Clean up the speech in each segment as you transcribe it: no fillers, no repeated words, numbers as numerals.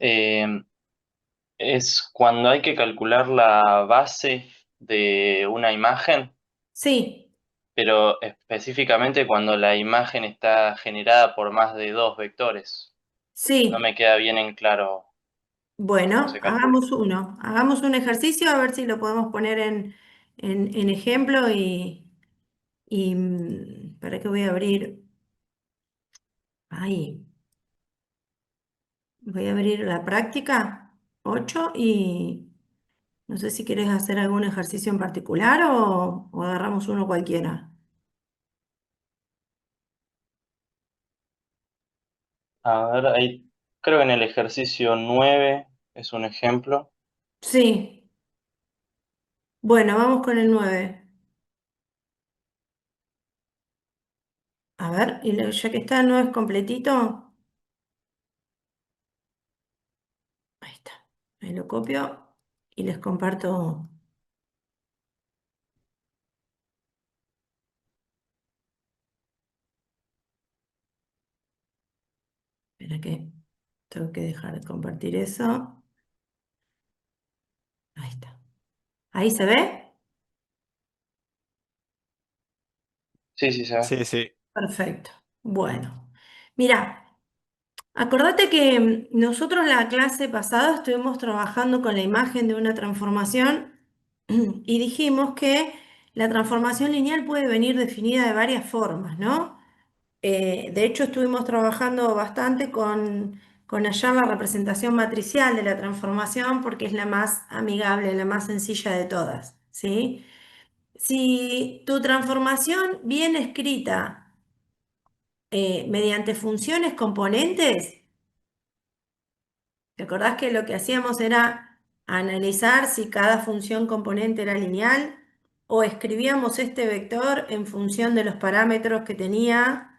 Eh, es cuando hay que calcular la base de una imagen, Sí, pero específicamente cuando la imagen está generada por más de dos vectores. No sí. me queda bien en claro cómo Bueno, se calcula. hagamos un ejercicio a ver si lo podemos poner en ejemplo para que voy a abrir, ahí, voy a abrir la práctica 8 y no sé si quieres hacer algún ejercicio en particular o agarramos uno cualquiera. A ver, ahí creo que en el ejercicio 9 es un ejemplo. Sí, bueno, vamos con el 9. A ver, ya que está el 9 completito, ahí está. Ahí lo copio y les comparto. Espera que tengo que dejar de compartir eso. Ahí está. ¿Ahí se ve? Sí, sí, se ve. Sí, sí. Perfecto. Bueno, mira, acordate que nosotros la clase pasada estuvimos trabajando con la imagen de una transformación y dijimos que la transformación lineal puede venir definida de varias formas, ¿no? De hecho, estuvimos trabajando bastante con hallar la representación matricial de la transformación porque es la más amigable, la más sencilla de todas, ¿sí? Si tu transformación viene escrita mediante funciones componentes, ¿te acordás que lo que hacíamos era analizar si cada función componente era lineal o escribíamos este vector en función de los parámetros que tenía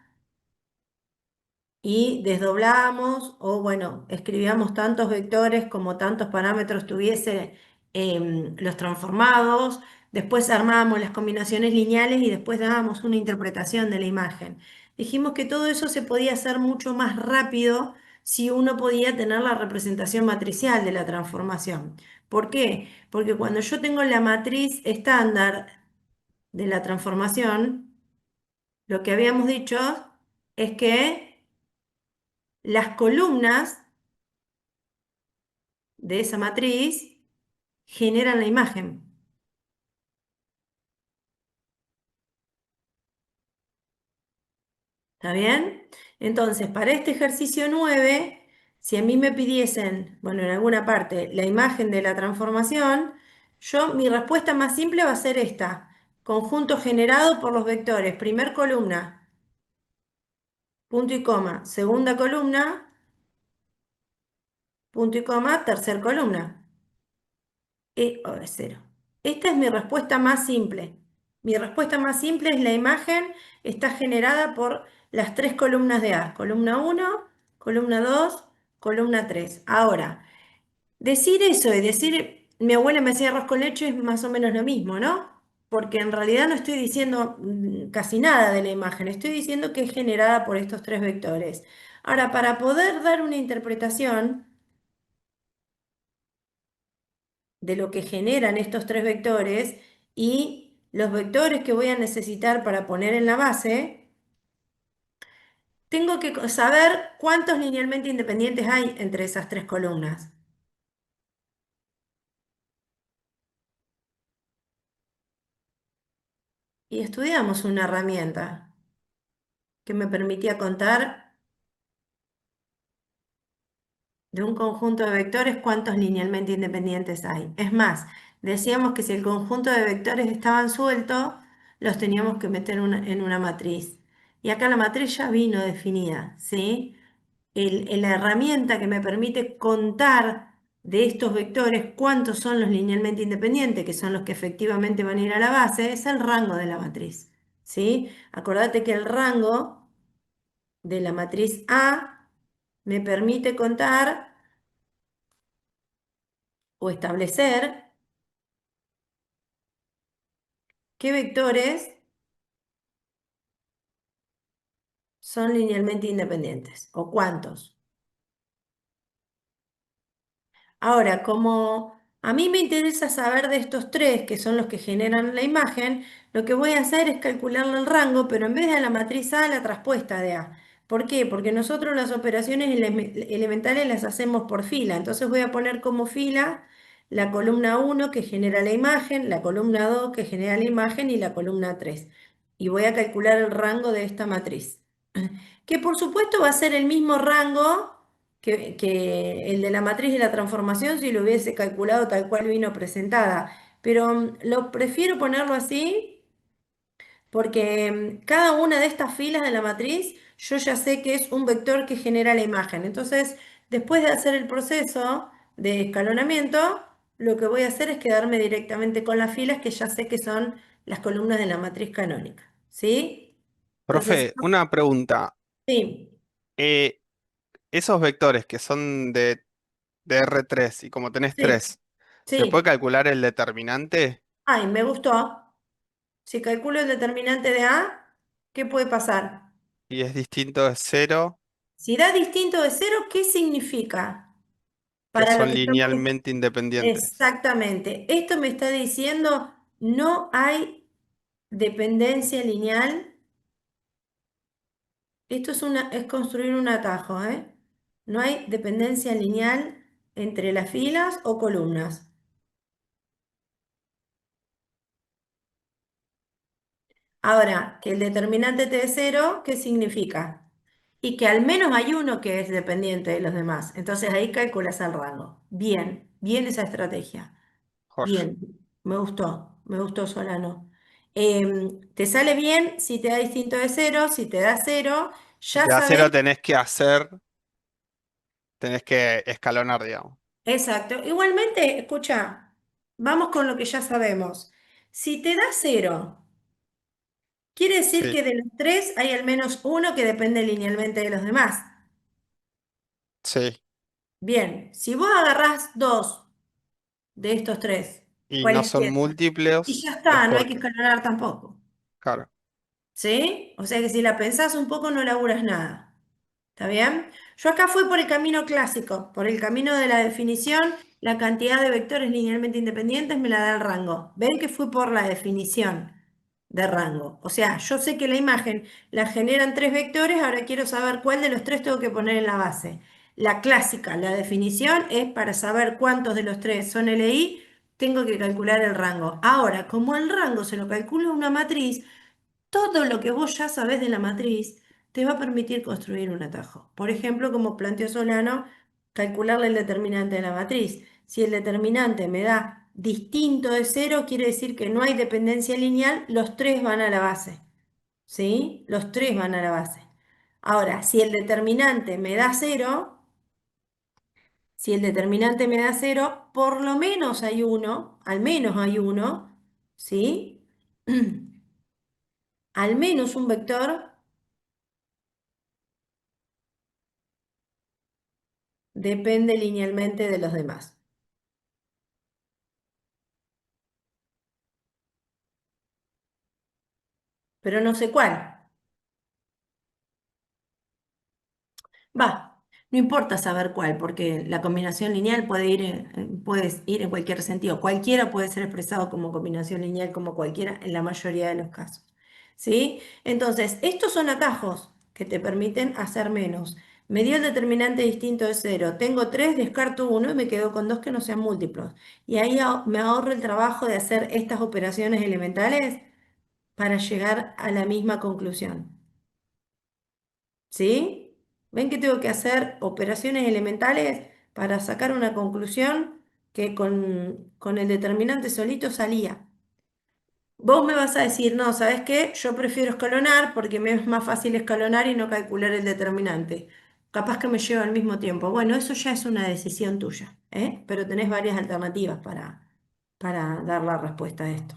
y desdoblábamos o bueno, escribíamos tantos vectores como tantos parámetros tuviese los transformados, después armábamos las combinaciones lineales y después dábamos una interpretación de la imagen. Dijimos que todo eso se podía hacer mucho más rápido si uno podía tener la representación matricial de la transformación. ¿Por qué? Porque cuando yo tengo la matriz estándar de la transformación, lo que habíamos dicho es que las columnas de esa matriz generan la imagen. ¿Está bien? Entonces, para este ejercicio 9, si a mí me pidiesen, bueno, en alguna parte, la imagen de la transformación, mi respuesta más simple va a ser esta. Conjunto generado por los vectores. Primer columna, punto y coma. Segunda columna, punto y coma. Tercer columna. O de cero. Esta es mi respuesta más simple. Mi respuesta más simple es la imagen está generada por las tres columnas de A. Columna uno, columna 2, columna 3. Ahora, decir eso y decir mi abuela me hacía arroz con leche es más o menos lo mismo, ¿no? Porque en realidad no estoy diciendo casi nada de la imagen, estoy diciendo que es generada por estos tres vectores. Ahora, para poder dar una interpretación de lo que generan estos tres vectores y los vectores que voy a necesitar para poner en la base, tengo que saber cuántos linealmente independientes hay entre esas tres columnas. Y estudiamos una herramienta que me permitía contar de un conjunto de vectores cuántos linealmente independientes hay. Es más, decíamos que si el conjunto de vectores estaban sueltos, los teníamos que meter en una matriz. Y acá la matriz ya vino definida, ¿sí? La herramienta que me permite contar de estos vectores cuántos son los linealmente independientes, que son los que efectivamente van a ir a la base, es el rango de la matriz, ¿sí? Acordate que el rango de la matriz A me permite contar o establecer qué vectores son linealmente independientes o cuántos. Ahora, como a mí me interesa saber de estos tres, que son los que generan la imagen, lo que voy a hacer es calcularle el rango, pero en vez de a la matriz A, la traspuesta de A. ¿Por qué? Porque nosotros las operaciones elementales las hacemos por fila. Entonces voy a poner como fila la columna uno que genera la imagen, la columna 2 que genera la imagen y la columna 3. Y voy a calcular el rango de esta matriz. Que por supuesto va a ser el mismo rango que el de la matriz de la transformación si lo hubiese calculado tal cual vino presentada. Pero lo prefiero ponerlo así porque cada una de estas filas de la matriz yo ya sé que es un vector que genera la imagen. Entonces, después de hacer el proceso de escalonamiento, lo que voy a hacer es quedarme directamente con las filas que ya sé que son las columnas de la matriz canónica. ¿Sí? Entonces, Profe, una pregunta. sí, Eh, Esos vectores que son de R3 y como tenés sí, tres, ¿se puede sí. calcular el determinante? Ay, me gustó. Si calculo el determinante de A, ¿qué puede pasar? Y es distinto de cero, Si da distinto de cero, ¿qué significa? que Para lo son que estamos... linealmente independientes. Exactamente. Esto me está diciendo, no hay dependencia lineal. Esto es construir un atajo, ¿eh? No hay dependencia lineal entre las filas o columnas. Ahora, que el determinante t de cero, ¿qué significa? Y que al menos hay uno que es dependiente de los demás. Entonces ahí calculas el rango. Bien, bien esa estrategia. Joya. Bien, me gustó Solano. Te sale bien si te da distinto de cero, si te da cero, Si ya te da sabes. cero tenés que escalonar, digamos. Exacto. Igualmente, escucha, vamos con lo que ya sabemos. Si te da cero, quiere decir Sí, que de los tres hay al menos uno que depende linealmente de los demás. sí. Bien, si vos agarrás dos de estos tres, Y no son cualesquiera, y ya múltiples, es está, no hay que porque, escalonar tampoco. claro, ¿Sí? O sea que si la pensás un poco no laburas nada. ¿Está bien? Yo acá fui por el camino clásico, por el camino de la definición, la cantidad de vectores linealmente independientes me la da el rango. Ven que fui por la definición de rango. O sea, yo sé que la imagen la generan tres vectores, ahora quiero saber cuál de los tres tengo que poner en la base. La clásica, la definición es para saber cuántos de los tres son LI, tengo que calcular el rango. Ahora, como el rango se lo calcula una matriz, todo lo que vos ya sabés de la matriz te va a permitir construir un atajo. Por ejemplo, como planteó Solano, calcularle el determinante de la matriz. Si el determinante me da distinto de cero, quiere decir que no hay dependencia lineal, los tres van a la base. ¿Sí? Los tres van a la base. Ahora, si el determinante me da cero, si el determinante me da cero, por lo menos hay uno, al menos hay uno, ¿sí? Al menos un vector depende linealmente de los demás, pero no sé cuál. Va, no importa saber cuál, porque la combinación lineal puede ir en cualquier sentido. Cualquiera puede ser expresado como combinación lineal, como cualquiera, en la mayoría de los casos. ¿Sí? Entonces, estos son atajos que te permiten hacer menos. Me dio el determinante distinto de cero. Tengo tres, descarto uno y me quedo con dos que no sean múltiplos. Y ahí me ahorro el trabajo de hacer estas operaciones elementales para llegar a la misma conclusión. ¿Sí? ¿Ven que tengo que hacer operaciones elementales para sacar una conclusión que con el determinante solito salía? Vos me vas a decir, no, ¿sabes qué? Yo prefiero escalonar porque me es más fácil escalonar y no calcular el determinante. Capaz que me lleva al mismo tiempo. Bueno, eso ya es una decisión tuya, ¿eh? Pero tenés varias alternativas para dar la respuesta a esto.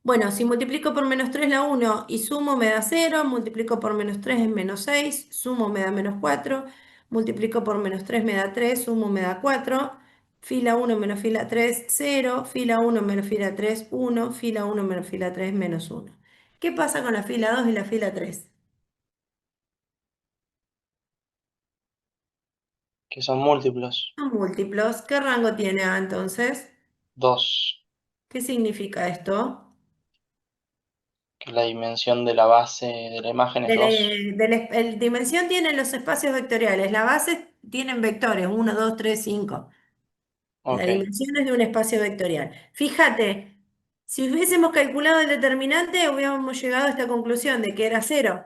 Bueno, si multiplico por menos 3 la uno y sumo me da cero, multiplico por menos 3 es menos 6, sumo me da menos 4, multiplico por menos 3 me da 3, sumo me da 4, fila uno menos fila 3 cero, fila uno menos fila 3 uno, fila uno menos fila 3 menos uno. ¿Qué pasa con la fila 2 y la fila 3? que son múltiplos. Son múltiplos. ¿Qué rango tiene A entonces? 2, ¿Qué significa esto? que la dimensión de la base de la imagen es 2. El dimensión tiene los espacios vectoriales. La base tienen vectores, 1, 2, 3, 5. La Ok, dimensión es de un espacio vectorial. Fíjate, si hubiésemos calculado el determinante, hubiéramos llegado a esta conclusión de que era cero.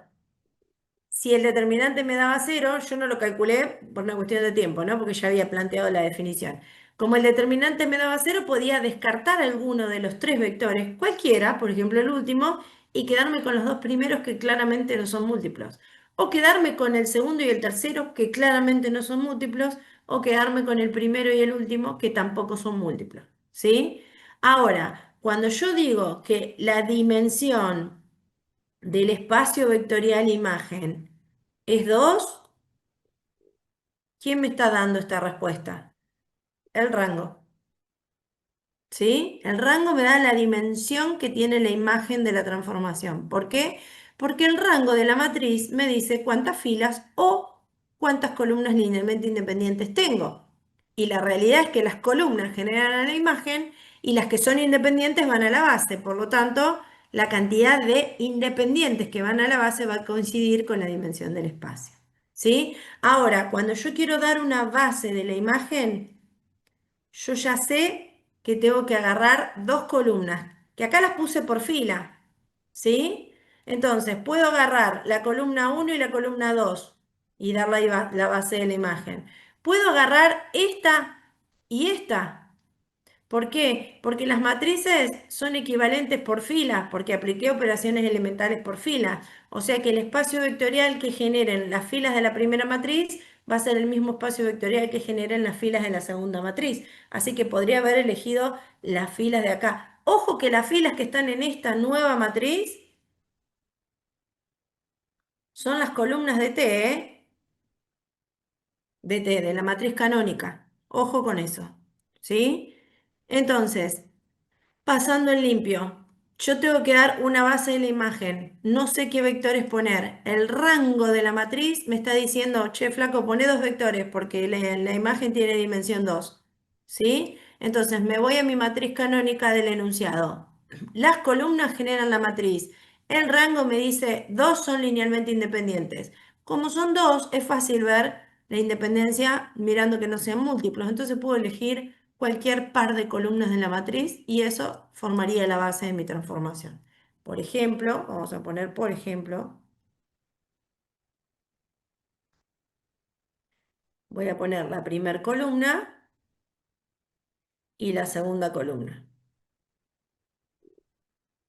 Si el determinante me daba cero, yo no lo calculé por una cuestión de tiempo, ¿no? Porque ya había planteado la definición. Como el determinante me daba cero, podía descartar alguno de los tres vectores, cualquiera, por ejemplo el último, y quedarme con los dos primeros que claramente no son múltiplos. O quedarme con el segundo y el tercero que claramente no son múltiplos, o quedarme con el primero y el último que tampoco son múltiplos. ¿Sí? Ahora, cuando yo digo que la dimensión del espacio vectorial imagen es 2, ¿quién me está dando esta respuesta? El rango. ¿Sí? El rango me da la dimensión que tiene la imagen de la transformación. ¿Por qué? Porque el rango de la matriz me dice cuántas filas o cuántas columnas linealmente independientes tengo. Y la realidad es que las columnas generan a la imagen y las que son independientes van a la base. Por lo tanto, la cantidad de independientes que van a la base va a coincidir con la dimensión del espacio. ¿Sí? Ahora, cuando yo quiero dar una base de la imagen, yo ya sé que tengo que agarrar dos columnas, que acá las puse por fila, ¿sí? Entonces, puedo agarrar la columna uno y la columna 2 y dar la base de la imagen. Puedo agarrar esta y esta. ¿Por qué? Porque las matrices son equivalentes por filas, porque apliqué operaciones elementales por fila. O sea que el espacio vectorial que generen las filas de la primera matriz va a ser el mismo espacio vectorial que generen las filas de la segunda matriz. Así que podría haber elegido las filas de acá. Ojo que las filas que están en esta nueva matriz son las columnas de T, ¿eh? De T, de la matriz canónica. Ojo con eso. ¿Sí? Entonces, pasando en limpio, yo tengo que dar una base de la imagen. No sé qué vectores poner. El rango de la matriz me está diciendo, che, flaco, pone dos vectores porque la imagen tiene dimensión 2. ¿Sí? Entonces me voy a mi matriz canónica del enunciado. Las columnas generan la matriz. El rango me dice dos son linealmente independientes. Como son dos, es fácil ver la independencia mirando que no sean múltiplos. Entonces puedo elegir cualquier par de columnas de la matriz y eso formaría la base de mi transformación. Por ejemplo, vamos a poner por ejemplo, voy a poner la primera columna y la segunda columna.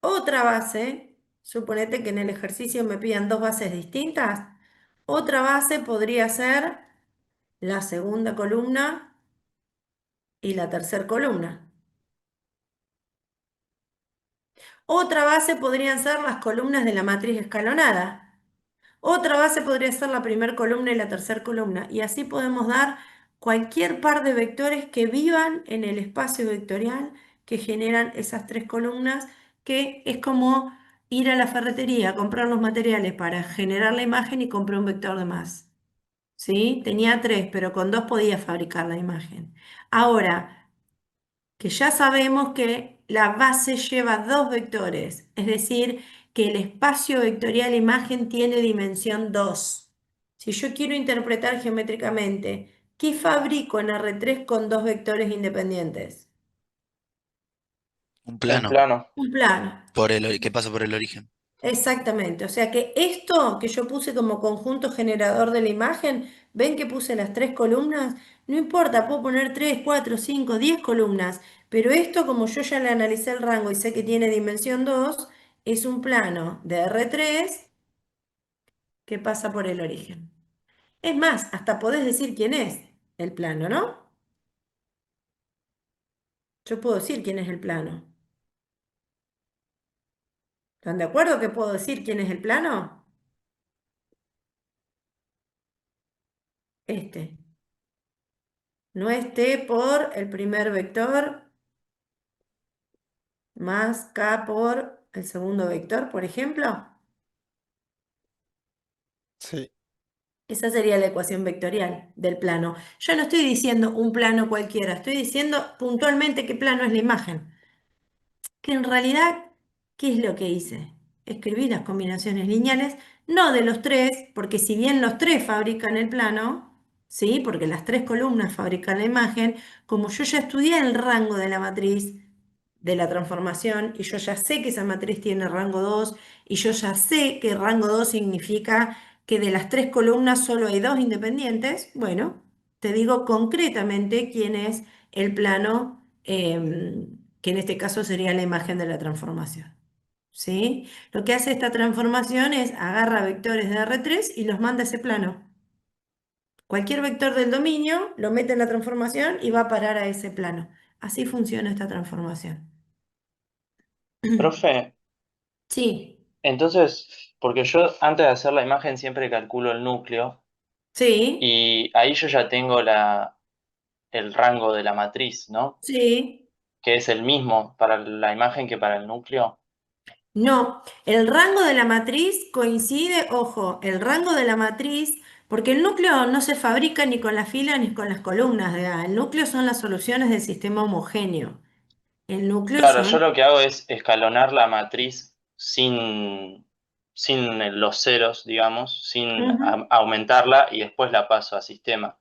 Otra base, suponete que en el ejercicio me pidan dos bases distintas. Otra base podría ser la segunda columna y la tercera columna. Otra base podrían ser las columnas de la matriz escalonada. Otra base podría ser la primera columna y la tercera columna. Y así podemos dar cualquier par de vectores que vivan en el espacio vectorial que generan esas tres columnas, que es como ir a la ferretería a comprar los materiales para generar la imagen y comprar un vector de más. ¿Sí? Tenía tres, pero con dos podía fabricar la imagen. Ahora, que ya sabemos que la base lleva dos vectores, es decir, que el espacio vectorial imagen tiene dimensión 2. Si yo quiero interpretar geométricamente, ¿qué fabrico en R3 con dos vectores independientes? Un un plano plano. Un plano. que pasa por el origen. Exactamente, o sea que esto que yo puse como conjunto generador de la imagen, ven que puse las tres columnas, no importa, puedo poner 3, 4, 5, 10 columnas, pero esto como yo ya le analicé el rango y sé que tiene dimensión 2, es un plano de R3 que pasa por el origen. Es más, hasta podés decir quién es el plano, ¿no? Yo puedo decir quién es el plano. ¿Están de acuerdo que puedo decir quién es el plano? Este. No es T por el primer vector más K por el segundo vector, por ejemplo. Sí. Esa sería la ecuación vectorial del plano. Yo no estoy diciendo un plano cualquiera, estoy diciendo puntualmente qué plano es la imagen. Que en realidad, ¿qué es lo que hice? Escribí las combinaciones lineales, no de los tres, porque si bien los tres fabrican el plano, ¿sí? Porque las tres columnas fabrican la imagen, como yo ya estudié el rango de la matriz de la transformación y yo ya sé que esa matriz tiene rango 2 y yo ya sé que rango 2 significa que de las tres columnas solo hay dos independientes, bueno, te digo concretamente quién es el plano que en este caso sería la imagen de la transformación. ¿Sí? Lo que hace esta transformación es agarra vectores de R3 y los manda a ese plano. Cualquier vector del dominio lo mete en la transformación y va a parar a ese plano. Así funciona esta transformación. Profe, Sí, entonces, porque yo antes de hacer la imagen siempre calculo el núcleo sí, y ahí yo ya tengo el rango de la matriz, ¿no? sí. Que es el mismo para la imagen que para el núcleo. No, el rango de la matriz coincide, ojo, el rango de la matriz, porque el núcleo no se fabrica ni con las filas ni con las columnas de A. El núcleo son las soluciones del sistema homogéneo. El núcleo Claro, yo son... lo que hago es escalonar la matriz sin los ceros, digamos, sin Ujú. aumentarla y después la paso a sistema.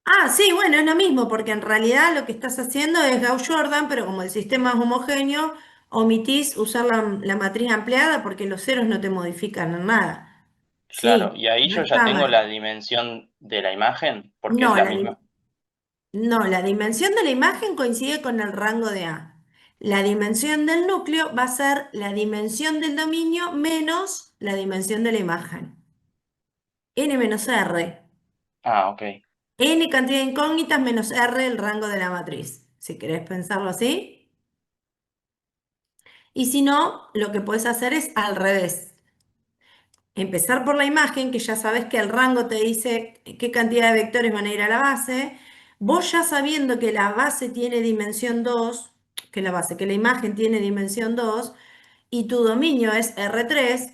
Ah, sí, bueno, es lo mismo, porque en realidad lo que estás haciendo es Gauss-Jordan, pero como el sistema es homogéneo, omitís usar la matriz ampliada porque los ceros no te modifican nada. Claro, Sí, y ahí no yo ya está tengo la mal. dimensión de la imagen, porque es No, la misma. no, la dimensión de la imagen coincide con el rango de A. La dimensión del núcleo va a ser la dimensión del dominio menos la dimensión de la imagen. N menos R. Ah, ok. N cantidad de incógnitas menos R el rango de la matriz. Si querés pensarlo así. Y si no, lo que puedes hacer es al revés. Empezar por la imagen, que ya sabes que el rango te dice qué cantidad de vectores van a ir a la base. Vos ya sabiendo que la base tiene dimensión 2, que la imagen tiene dimensión 2 y tu dominio es R3,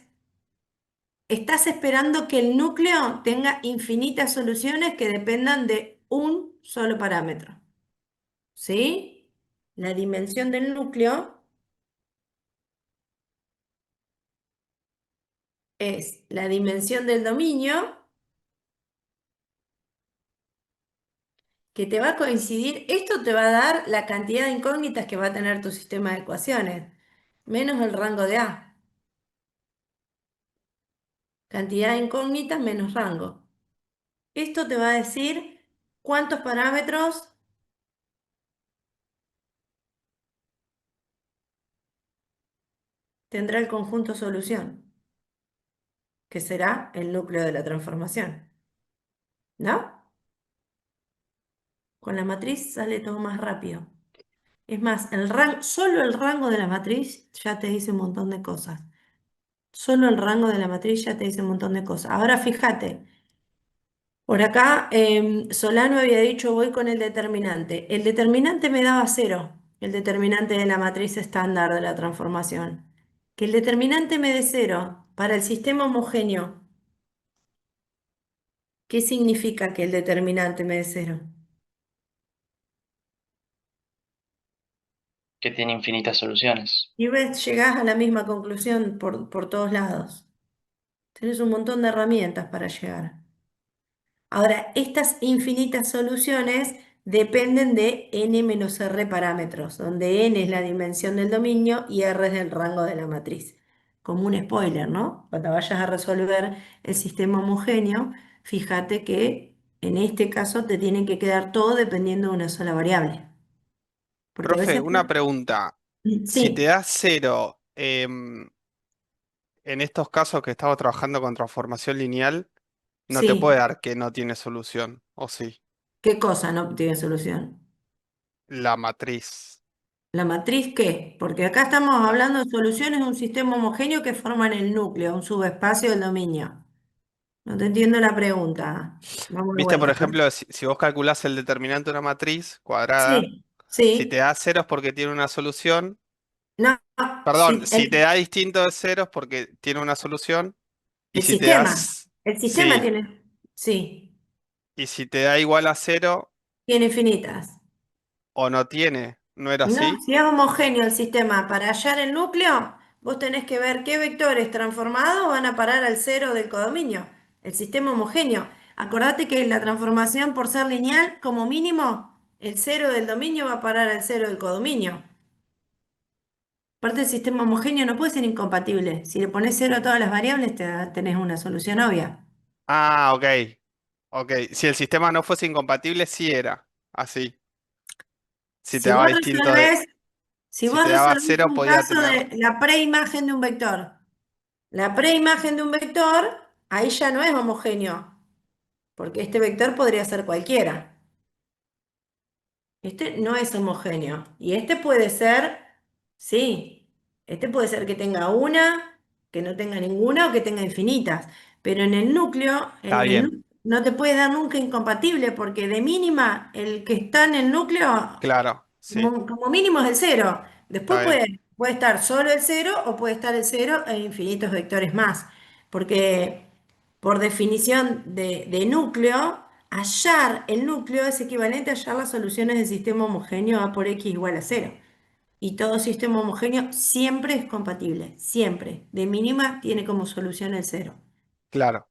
estás esperando que el núcleo tenga infinitas soluciones que dependan de un solo parámetro. ¿Sí? La dimensión del núcleo es la dimensión del dominio que te va a coincidir, esto te va a dar la cantidad de incógnitas que va a tener tu sistema de ecuaciones, menos el rango de A. Cantidad de incógnitas menos rango. Esto te va a decir cuántos parámetros tendrá el conjunto solución, que será el núcleo de la transformación. ¿No? Con la matriz sale todo más rápido. Es más, solo el rango de la matriz ya te dice un montón de cosas. Solo el rango de la matriz ya te dice un montón de cosas. Ahora fíjate, por acá Solano había dicho voy con el determinante. El determinante me daba cero, el determinante de la matriz estándar de la transformación. Que el determinante me dé cero para el sistema homogéneo. ¿Qué significa que el determinante me dé cero? Que tiene infinitas soluciones. Y ves, llegás a la misma conclusión por todos lados. Tenés un montón de herramientas para llegar. Ahora, estas infinitas soluciones dependen de n menos r parámetros, donde n es la dimensión del dominio y r es el rango de la matriz. Como un spoiler, ¿no? Cuando vayas a resolver el sistema homogéneo, fíjate que en este caso te tiene que quedar todo dependiendo de una sola variable. Porque a Profe, veces... una pregunta. Si te Sí, da cero, en estos casos que estamos trabajando con transformación lineal, no te puede sí. dar que no tiene solución, ¿o sí? ¿Qué cosa no tiene solución? La matriz. ¿La matriz qué? Porque acá estamos hablando de soluciones de un sistema homogéneo que forman el núcleo, un subespacio del dominio. No te entiendo la pregunta. Vamos de Viste, por vuelta. ejemplo, si vos calculás el determinante de una matriz cuadrada, Sí, si te sí. da ceros porque tiene una solución, No, perdón, sí, si te da distinto de ceros porque tiene una solución, y el si te sistema. das, El sistema sí, tiene. Sí, Y si te da igual a cero tiene infinitas. o no tiene, ¿no era No, así? si es homogéneo el sistema, para hallar el núcleo, vos tenés que ver qué vectores transformados van a parar al cero del codominio. El sistema homogéneo. Acordate que la transformación por ser lineal, como mínimo, el cero del dominio va a parar al cero del codominio. Aparte, el sistema homogéneo no puede ser incompatible. Si le pones cero a todas las variables, tenés una solución obvia. Ah, ok. Ok. Si el sistema no fuese incompatible, sí era así. Si te Si daba vos distinto de. resolvés, si Si vos te daba resolvés cero, un podía caso tener. de la preimagen de un vector, la preimagen de un vector, ahí ya no es homogéneo, porque este vector podría ser cualquiera. Este no es homogéneo. Y este puede ser, sí, este puede ser que tenga una, que no tenga ninguna o que tenga infinitas. Pero en el núcleo, Está bien. no te puede dar nunca incompatible, porque de mínima el que está en el núcleo Claro. Sí. como mínimo es el cero. Después Está bien. puede estar solo el cero o puede estar el cero e infinitos vectores más. Porque por definición de núcleo, hallar el núcleo es equivalente a hallar las soluciones del sistema homogéneo A por X igual a cero. Y todo sistema homogéneo siempre es compatible, siempre. De mínima tiene como solución el cero. Claro.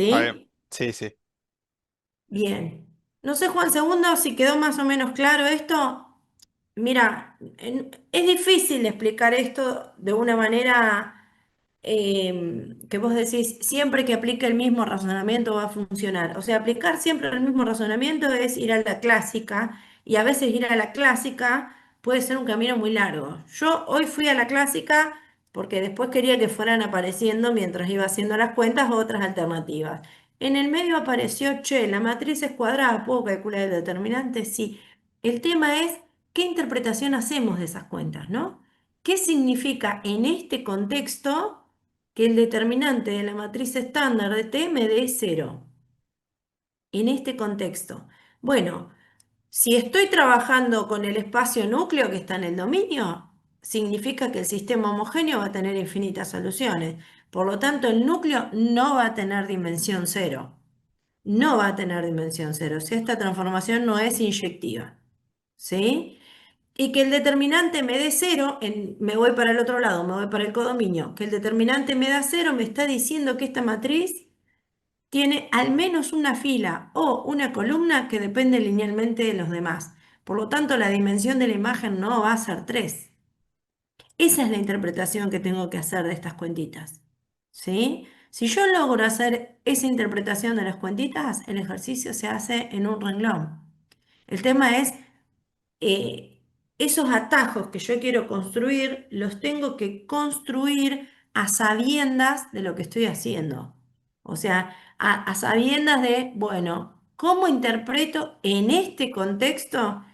Está bien. ¿Sí? Sí, sí. Bien. No sé, Juan, segundo, si quedó más o menos claro esto. Mira, es difícil explicar esto de una manera que vos decís, siempre que aplique el mismo razonamiento va a funcionar. O sea, aplicar siempre el mismo razonamiento es ir a la clásica y a veces ir a la clásica puede ser un camino muy largo. Yo hoy fui a la clásica porque después quería que fueran apareciendo mientras iba haciendo las cuentas otras alternativas. En el medio apareció, che, la matriz es cuadrada, ¿puedo calcular el determinante? Sí. El tema es, ¿qué interpretación hacemos de esas cuentas, no? ¿Qué significa en este contexto que el determinante de la matriz estándar de T me dé cero? En este contexto. Bueno, si estoy trabajando con el espacio núcleo que está en el dominio, significa que el sistema homogéneo va a tener infinitas soluciones. Por lo tanto, el núcleo no va a tener dimensión cero. No va a tener dimensión cero si esta transformación no es inyectiva. ¿Sí? Y que el determinante me dé cero, me voy para el otro lado, me voy para el codominio, que el determinante me da cero, me está diciendo que esta matriz tiene al menos una fila o una columna que depende linealmente de los demás. Por lo tanto, la dimensión de la imagen no va a ser 3. Esa es la interpretación que tengo que hacer de estas cuentitas. ¿Sí? Si yo logro hacer esa interpretación de las cuentitas, el ejercicio se hace en un renglón. El tema es eh, esos atajos que yo quiero construir, los tengo que construir a sabiendas de lo que estoy haciendo. O sea, a sabiendas de, bueno, ¿cómo interpreto en este contexto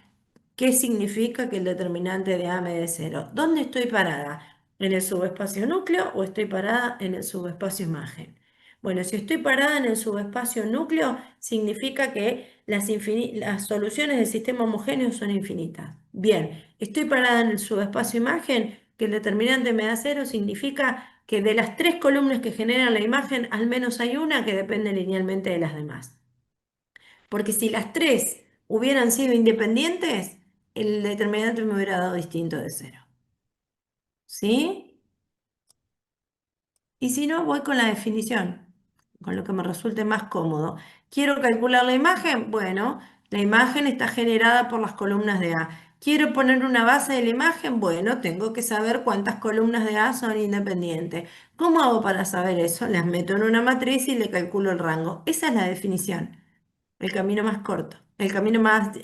qué significa que el determinante de A me dé cero? ¿Dónde estoy parada? ¿En el subespacio núcleo o estoy parada en el subespacio imagen? Bueno, si estoy parada en el subespacio núcleo, significa que las soluciones del sistema homogéneo son infinitas. Bien, estoy parada en el subespacio imagen, que el determinante me da cero, significa que de las tres columnas que generan la imagen, al menos hay una que depende linealmente de las demás. Porque si las tres hubieran sido independientes, el determinante me hubiera dado distinto de cero. ¿Sí? Y si no, voy con la definición, con lo que me resulte más cómodo. ¿Quiero calcular la imagen? Bueno, la imagen está generada por las columnas de A. ¿Quiero poner una base de la imagen? Bueno, tengo que saber cuántas columnas de A son independientes. ¿Cómo hago para saber eso? Las meto en una matriz y le calculo el rango. Esa es la definición. El camino más corto, el camino más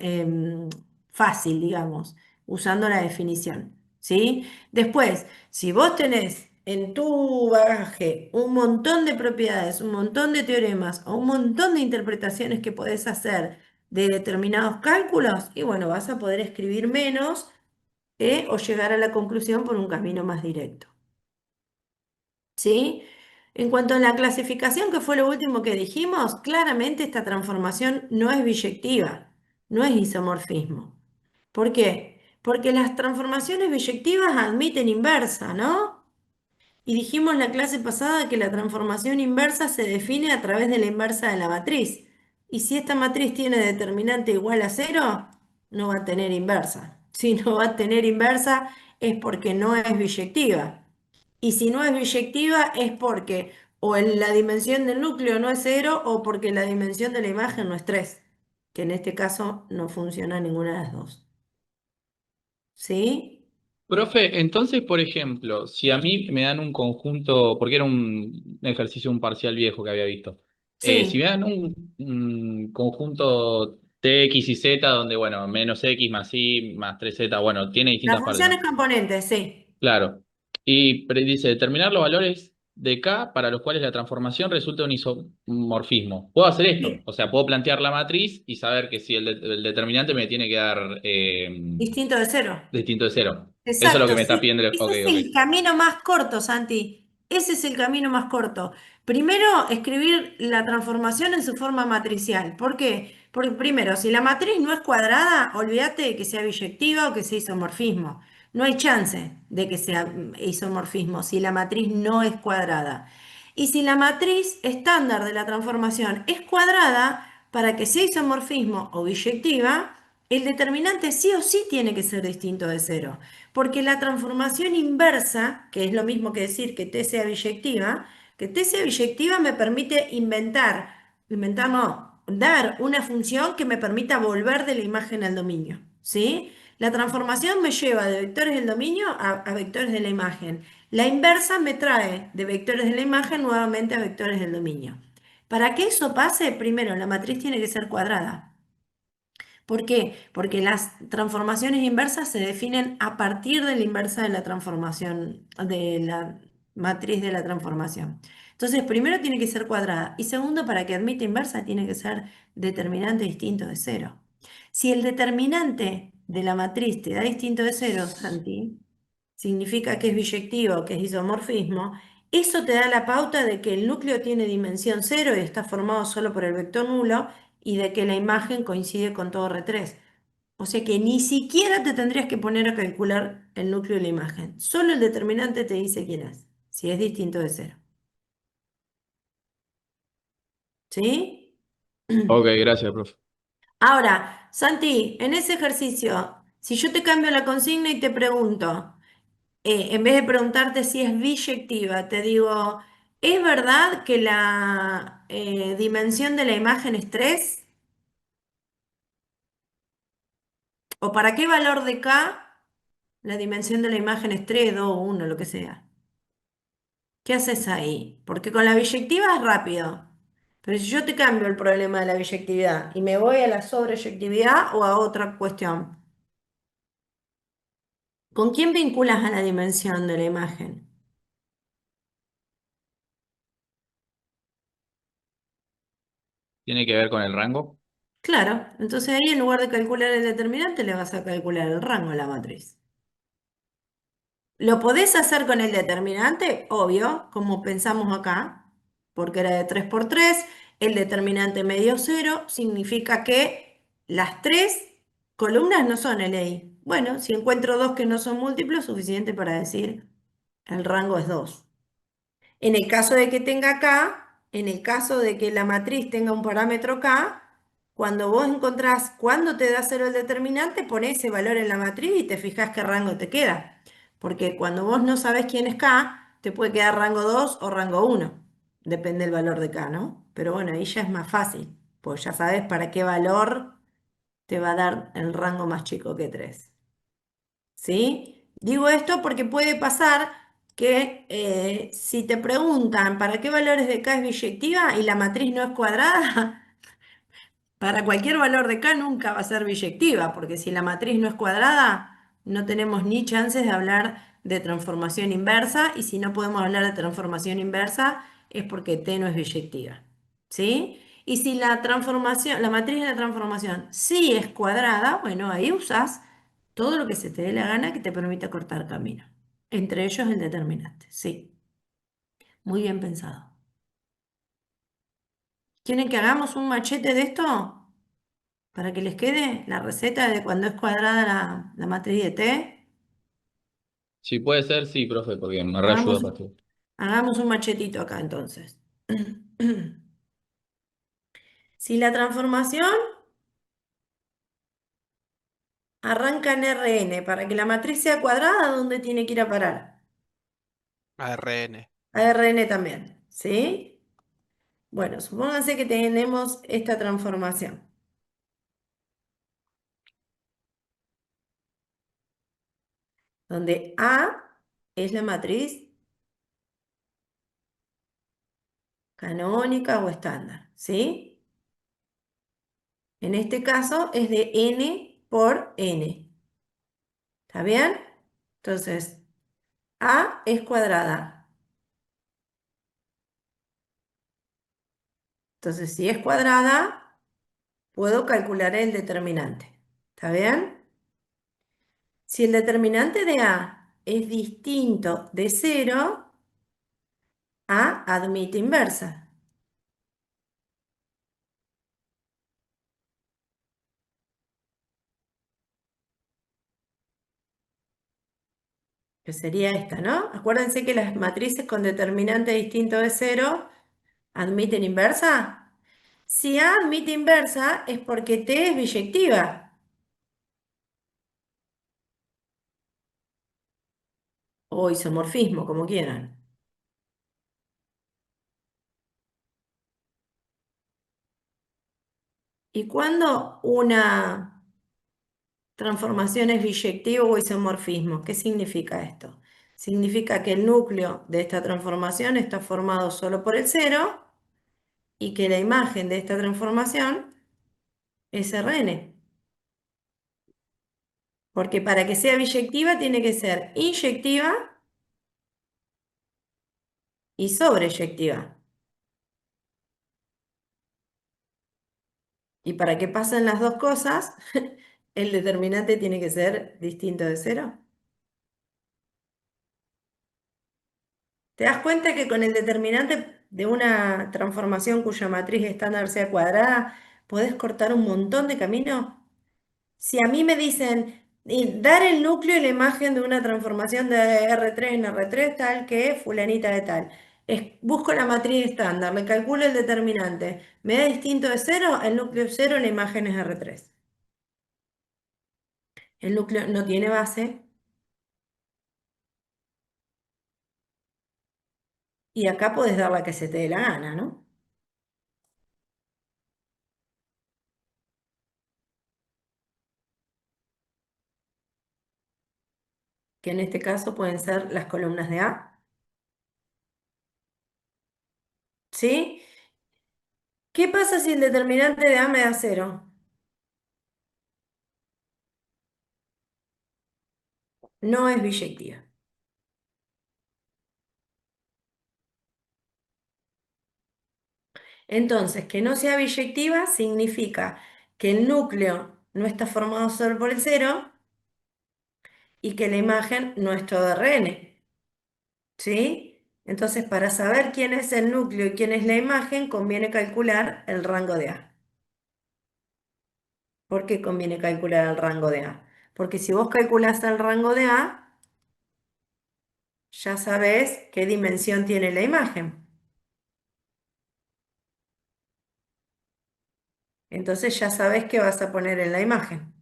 fácil, digamos, usando la definición. ¿Sí? Después, si vos tenés en tu bagaje un montón de propiedades, un montón de teoremas o un montón de interpretaciones que podés hacer de determinados cálculos, y bueno, vas a poder escribir menos o llegar a la conclusión por un camino más directo. ¿Sí? En cuanto a la clasificación, que fue lo último que dijimos, claramente esta transformación no es biyectiva, no es isomorfismo. ¿Por qué? Porque las transformaciones biyectivas admiten inversa, ¿no? Y dijimos la clase pasada que la transformación inversa se define a través de la inversa de la matriz. Y si esta matriz tiene determinante igual a cero, no va a tener inversa. Si no va a tener inversa es porque no es biyectiva. Y si no es biyectiva es porque o la dimensión del núcleo no es cero o porque la dimensión de la imagen no es 3, que en este caso no funciona ninguna de las dos. ¿Sí? Profe, entonces, por ejemplo, si a mí me dan un conjunto, porque era un ejercicio, un parcial viejo que había visto, si me Sí. dan un conjunto Tx y Z, donde, bueno, menos X más Y más 3Z, bueno, tiene Las distintas partes, funciones ¿no? componentes, sí. Claro. Y dice, determinar los valores de K para los cuales la transformación resulta un isomorfismo. Puedo hacer esto, Sí. o sea, puedo plantear la matriz y saber que si el determinante me tiene que dar Distinto de cero. distinto de cero. Eso es lo que Exacto, me está sí. pidiendo. Ese Ok, es ok. el camino más corto, Santi. Ese es el camino más corto. Primero, escribir la transformación en su forma matricial. ¿Por qué? Porque primero, si la matriz no es cuadrada, olvídate de que sea biyectiva o que sea isomorfismo. No hay chance de que sea isomorfismo si la matriz no es cuadrada. Y si la matriz estándar de la transformación es cuadrada, para que sea isomorfismo o biyectiva, el determinante sí o sí tiene que ser distinto de cero, porque la transformación inversa, que es lo mismo que decir que T sea biyectiva, que T sea biyectiva me permite inventar no, dar una función que me permita volver de la imagen al dominio, ¿sí? La transformación me lleva de vectores del dominio a vectores de la imagen. La inversa me trae de vectores de la imagen nuevamente a vectores del dominio. Para que eso pase, primero la matriz tiene que ser cuadrada. ¿Por qué? Porque las transformaciones inversas se definen a partir de la inversa de la transformación, de la matriz de la transformación. Entonces, primero tiene que ser cuadrada y segundo, para que admita inversa, tiene que ser determinante distinto de cero. Si el determinante de la matriz te da distinto de cero, Santi, significa que es biyectivo o que es isomorfismo, eso te da la pauta de que el núcleo tiene dimensión cero y está formado solo por el vector nulo y de que la imagen coincide con todo R3. O sea que ni siquiera te tendrías que poner a calcular el núcleo de la imagen. Solo el determinante te dice quién es, si es distinto de cero. ¿Sí? Ok, gracias, profe. Ahora, Santi, en ese ejercicio, si yo te cambio la consigna y te pregunto, en vez de preguntarte si es biyectiva, te digo, ¿es verdad que la dimensión de la imagen es 3? ¿O para qué valor de K la dimensión de la imagen es 3, 2, 1, lo que sea? ¿Qué haces ahí? Porque con la biyectiva es rápido. Pero si yo te cambio el problema de la biyectividad y me voy a la sobreyectividad o a otra cuestión, ¿con quién vinculas a la dimensión de la imagen? ¿Tiene que ver con el rango? Claro, entonces ahí en lugar de calcular el determinante le vas a calcular el rango de la matriz. ¿Lo podés hacer con el determinante? Obvio, como pensamos acá, porque era de 3 por 3. El determinante medio cero significa que las tres columnas no son LI. Bueno, si encuentro dos que no son múltiplos, suficiente para decir el rango es 2. En el caso de que tenga K, en el caso de que la matriz tenga un parámetro K, cuando vos encontrás cuándo te da cero el determinante, ponés ese valor en la matriz y te fijás qué rango te queda. Porque cuando vos no sabés quién es K, te puede quedar rango 2 o rango 1. Depende del valor de K, ¿no? Pero bueno, ahí ya es más fácil, pues ya sabes para qué valor te va a dar el rango más chico que 3. ¿Sí? Digo esto porque puede pasar que si te preguntan para qué valores de K es biyectiva y la matriz no es cuadrada, para cualquier valor de K nunca va a ser biyectiva, porque si la matriz no es cuadrada, no tenemos ni chances de hablar de transformación inversa, y si no podemos hablar de transformación inversa es porque T no es biyectiva. ¿Sí? Y si la transformación, la matriz de la transformación sí es cuadrada, bueno, ahí usas todo lo que se te dé la gana que te permita cortar camino. Entre ellos el determinante. Sí, muy bien pensado. ¿Quieren que hagamos un machete de esto? Para que les quede la receta de cuando es cuadrada la matriz de T. Si puede ser, sí, profe, porque me reayuda Hagamos, bastante. Hagamos un machetito acá entonces. Si la transformación arranca en Rn, para que la matriz sea cuadrada, ¿a dónde tiene que ir a parar? ARN. A Rn también, ¿sí? Bueno, supónganse que tenemos esta transformación, donde A es la matriz canónica o estándar, ¿sí? En este caso es de n por n. ¿Está bien? Entonces, A es cuadrada. Entonces, si es cuadrada, puedo calcular el determinante. ¿Está bien? Si el determinante de A es distinto de 0, A admite inversa. Que sería esta, ¿no? Acuérdense que las matrices con determinante distinto de 0 admiten inversa. Si A admite inversa es porque T es biyectiva o isomorfismo, como quieran. ¿Y cuando una transformación es biyectivo o isomorfismo? ¿Qué significa esto? Significa que el núcleo de esta transformación está formado solo por el cero y que la imagen de esta transformación es Rn. Porque para que sea biyectiva tiene que ser inyectiva y sobreyectiva. Y para que pasen las dos cosas, el determinante tiene que ser distinto de cero. ¿Te das cuenta que con el determinante de una transformación cuya matriz estándar sea cuadrada, podés cortar un montón de camino? Si a mí me dicen dar el núcleo y la imagen de una transformación de R3 en R3 tal que fulanita de tal. Busco la matriz estándar, le calculo el determinante. ¿Me da distinto de cero? El núcleo es cero, la imagen es R3. El núcleo no tiene base y acá podés dar la que se te dé la gana, ¿no? Que en este caso pueden ser las columnas de A. ¿Sí? ¿Qué pasa si el determinante de A me da cero? No es biyectiva. Entonces, que no sea biyectiva significa que el núcleo no está formado solo por el cero y que la imagen no es todo RN. ¿Sí? Entonces, para saber quién es el núcleo y quién es la imagen, conviene calcular el rango de A. ¿Por qué conviene calcular el rango de A? Porque si vos calculás el rango de A, ya sabés qué dimensión tiene la imagen. Entonces ya sabés qué vas a poner en la imagen.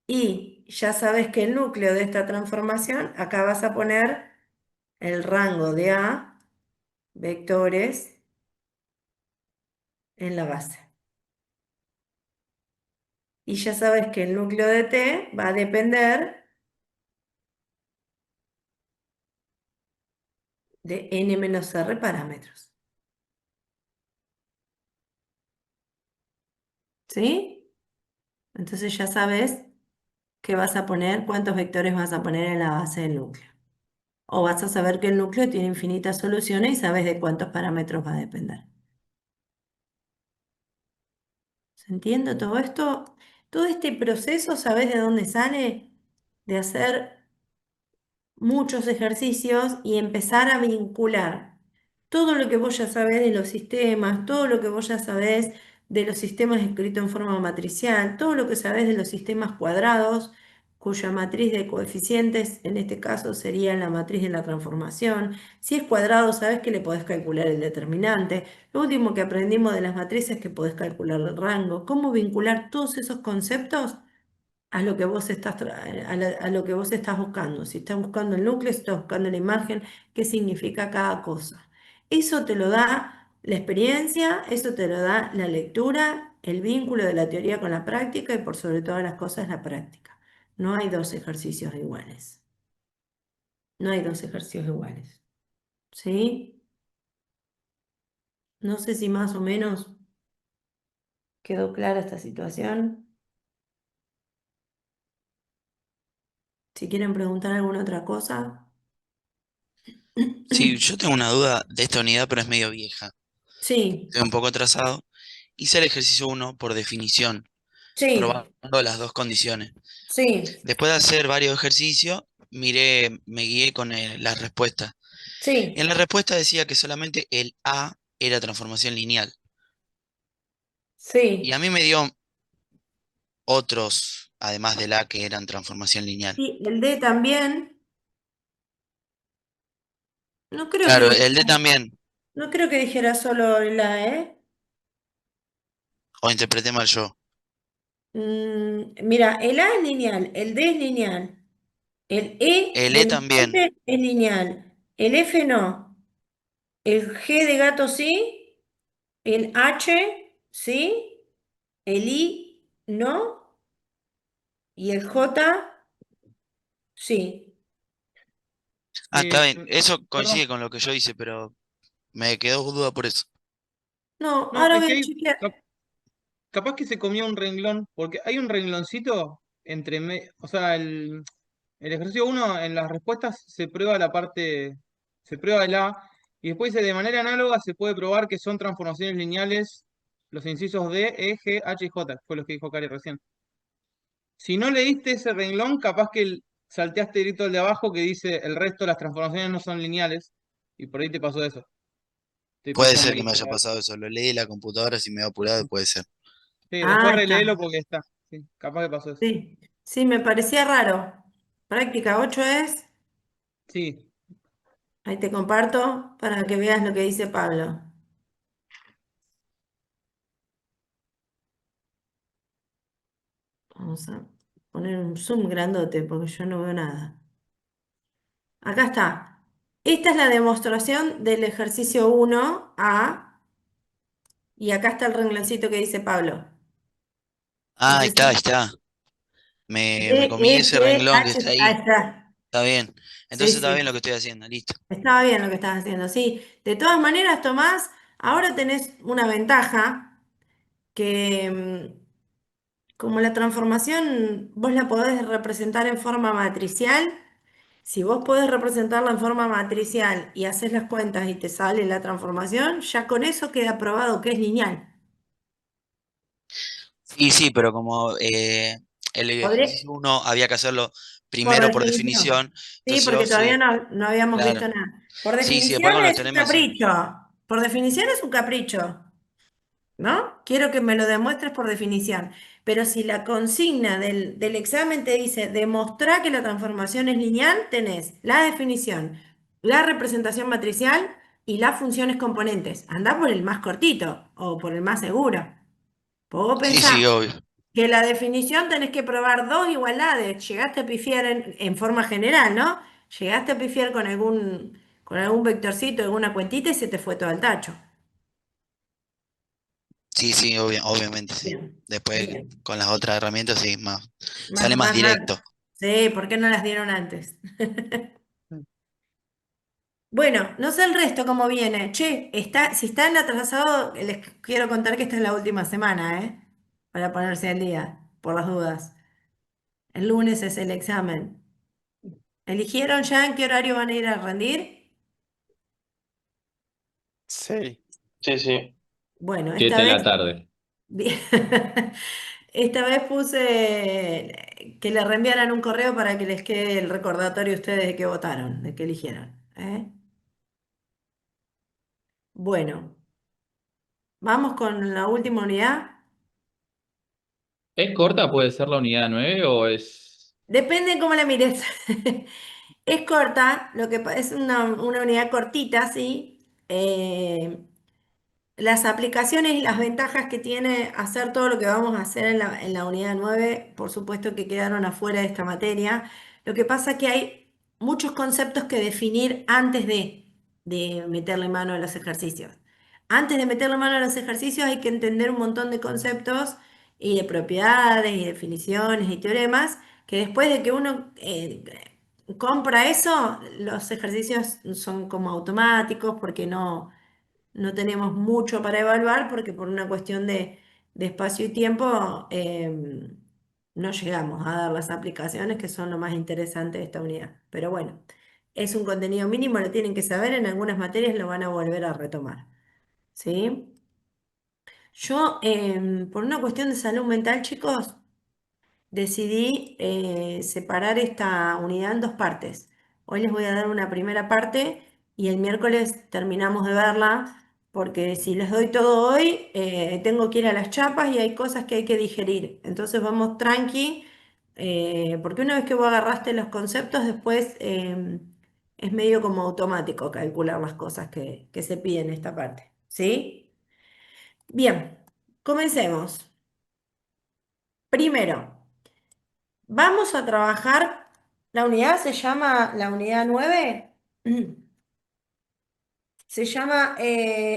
Y ya sabes que el núcleo de esta transformación, acá vas a poner el rango de A, vectores, en la base. Y ya sabes que el núcleo de T va a depender de n menos r parámetros. ¿Sí? Entonces ya sabes qué vas a poner, cuántos vectores vas a poner en la base del núcleo. O vas a saber que el núcleo tiene infinitas soluciones y sabes de cuántos parámetros va a depender. ¿Se entiende todo esto? Todo este proceso, ¿sabes de dónde sale? De hacer muchos ejercicios y empezar a vincular todo lo que vos ya sabés de los sistemas, todo lo que vos ya sabés de los sistemas escritos en forma matricial, todo lo que sabés de los sistemas cuadrados cuya matriz de coeficientes, en este caso, sería la matriz de la transformación. Si es cuadrado, sabes que le podés calcular el determinante. Lo último que aprendimos de las matrices es que podés calcular el rango. ¿Cómo vincular todos esos conceptos a lo que vos estás, a lo que vos estás buscando? Si estás buscando el núcleo, si estás buscando la imagen, qué significa cada cosa. Eso te lo da la experiencia, eso te lo da la lectura, el vínculo de la teoría con la práctica y por sobre todas las cosas la práctica. No hay dos ejercicios iguales. No hay dos ejercicios iguales. ¿Sí? No sé si más o menos quedó clara esta situación. Si quieren preguntar alguna otra cosa. Sí, yo tengo una duda de esta unidad, pero es medio vieja. Sí, Estoy un poco atrasado. Hice el ejercicio uno por definición, sí, probando las dos condiciones. sí, Después de hacer varios ejercicios, me guié con las respuestas. sí. En la respuesta decía que solamente el A era transformación lineal. Y a Sí, mí me dio otros, además del A, que eran transformación lineal. y el D también. No creo que Claro, el D dijera, también, no creo que dijera solo el A, ¿eh? o interpreté mal yo. Mira, el A es lineal, el D es lineal, el E El de E también. elefante es lineal, el F no, el G de gato sí, el H sí, el I no, y el J sí. Ah, está bien. Mm, Eso perdón, coincide con lo que yo hice, pero me quedó duda por eso. No, no, ahora es voy que a hay, chequear. capaz que se comió un renglón, porque hay un rengloncito o sea, el ejercicio uno en las respuestas se prueba se prueba el A, y después dice, de manera análoga se puede probar que son transformaciones lineales los incisos D, E, G, H y J, que fue lo que dijo Cari recién. Si no leíste ese renglón, capaz que salteaste directo al de abajo que dice el resto de las transformaciones no son lineales, y por ahí te pasó eso. Estoy Puede pensando ser que que me haya puede haber. pasado eso. Lo leí en la computadora, si me he apurado, puede ser. Sí, después Ah, releelo está. porque está. Sí, capaz que pasó eso. Sí, sí, me parecía raro. Práctica 8 es. Sí, Ahí te comparto para que veas lo que dice Pablo. Vamos a poner un zoom grandote porque yo no veo nada. Acá está. Esta es la demostración del ejercicio 1A y acá está el rengloncito que dice Pablo. Ah, ahí está, ahí Entonces, está. D, Me comí E, ese G, renglón que H, está ahí ahí. está. Está bien. Sí, Entonces está bien sí. lo que estoy haciendo. Listo. Estaba bien lo que estabas haciendo, sí. De todas maneras, Tomás, ahora tenés una ventaja que como la transformación vos la podés representar en forma matricial, si vos podés representarla en forma matricial y haces las cuentas y te sale la transformación, ya con eso queda probado que es lineal. Sí, sí, pero como el Podré- ejercicio uno había que hacerlo por primero por definición. definición, Sí, entonces yo porque todavía sí, no habíamos claro. visto nada. Por Sí, sí, después definición con los es un telemas sí. capricho. Por definición es un capricho. ¿No? Quiero que me lo demuestres por definición. Pero si la consigna del examen te dice demostrar que la transformación es lineal, tenés la definición, la representación matricial y las funciones componentes. Andá por el más cortito o por el más seguro. Puedo Sí, pensar sí, obvio. que la definición tenés que probar dos igualdades. Llegaste a pifiar en forma general, ¿no? Llegaste a pifiar con algún vectorcito, alguna cuentita y se te fue todo al tacho. Sí, sí, obviamente, sí. Bien, Después bien. con las otras herramientas sí, Más, sale más más rápido. directo. Sí, ¿por qué no las dieron antes? mm, Bueno, no sé el resto cómo viene. Che, si están atrasados, les quiero contar que esta es la última semana, ¿eh? Para ponerse al día, por las dudas. El lunes es el examen. ¿Eligieron ya en qué horario van a ir a rendir? Sí. Sí, sí. Bueno, esta 7 de vez, la tarde. esta vez puse que le reenviaran un correo para que les quede el recordatorio a ustedes de que votaron, de que eligieron. ¿Eh? Bueno. Vamos con la última unidad. ¿Es corta? ¿Puede ser la unidad 9 o es Depende de cómo la mires. Es corta, es una unidad cortita, ¿sí? Las aplicaciones y las ventajas que tiene hacer todo lo que vamos a hacer en la unidad 9, por supuesto que quedaron afuera de esta materia. Lo que pasa es que hay muchos conceptos que definir antes de meterle mano a los ejercicios. Antes de meterle mano a los ejercicios hay que entender un montón de conceptos y de propiedades y definiciones y teoremas que después de que uno compra eso, los ejercicios son como automáticos porque no tenemos mucho para evaluar porque por una cuestión de espacio y tiempo no llegamos a dar las aplicaciones que son lo más interesante de esta unidad. Pero bueno, es un contenido mínimo, lo tienen que saber, en algunas materias lo van a volver a retomar. ¿Sí? Yo, por una cuestión de salud mental, chicos, decidí separar esta unidad en dos partes. Hoy les voy a dar una primera parte y el miércoles terminamos de verla, porque si les doy todo hoy, tengo que ir a las chapas y hay cosas que hay que digerir. Entonces vamos tranqui, porque una vez que vos agarraste los conceptos, después es medio como automático calcular las cosas que se piden en esta parte. ¿Sí? Bien, comencemos. Primero. Vamos a trabajar, la unidad se llama, la unidad 9 se llama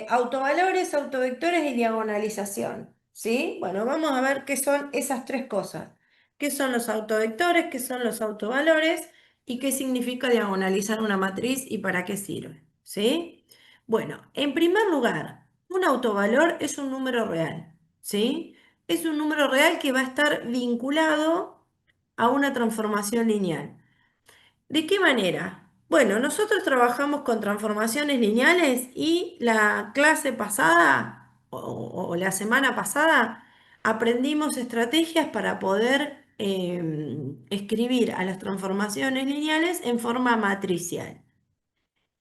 autovalores, autovectores y diagonalización. ¿Sí? Bueno, vamos a ver qué son esas tres cosas. ¿Qué son los autovectores? ¿Qué son los autovalores? ¿Y qué significa diagonalizar una matriz y para qué sirve? ¿Sí? Bueno, en primer lugar, un autovalor es un número real. ¿Sí? Es un número real que va a estar vinculado a una transformación lineal. ¿De qué manera? Bueno, nosotros trabajamos con transformaciones lineales y la clase pasada o la semana pasada aprendimos estrategias para poder escribir a las transformaciones lineales en forma matricial.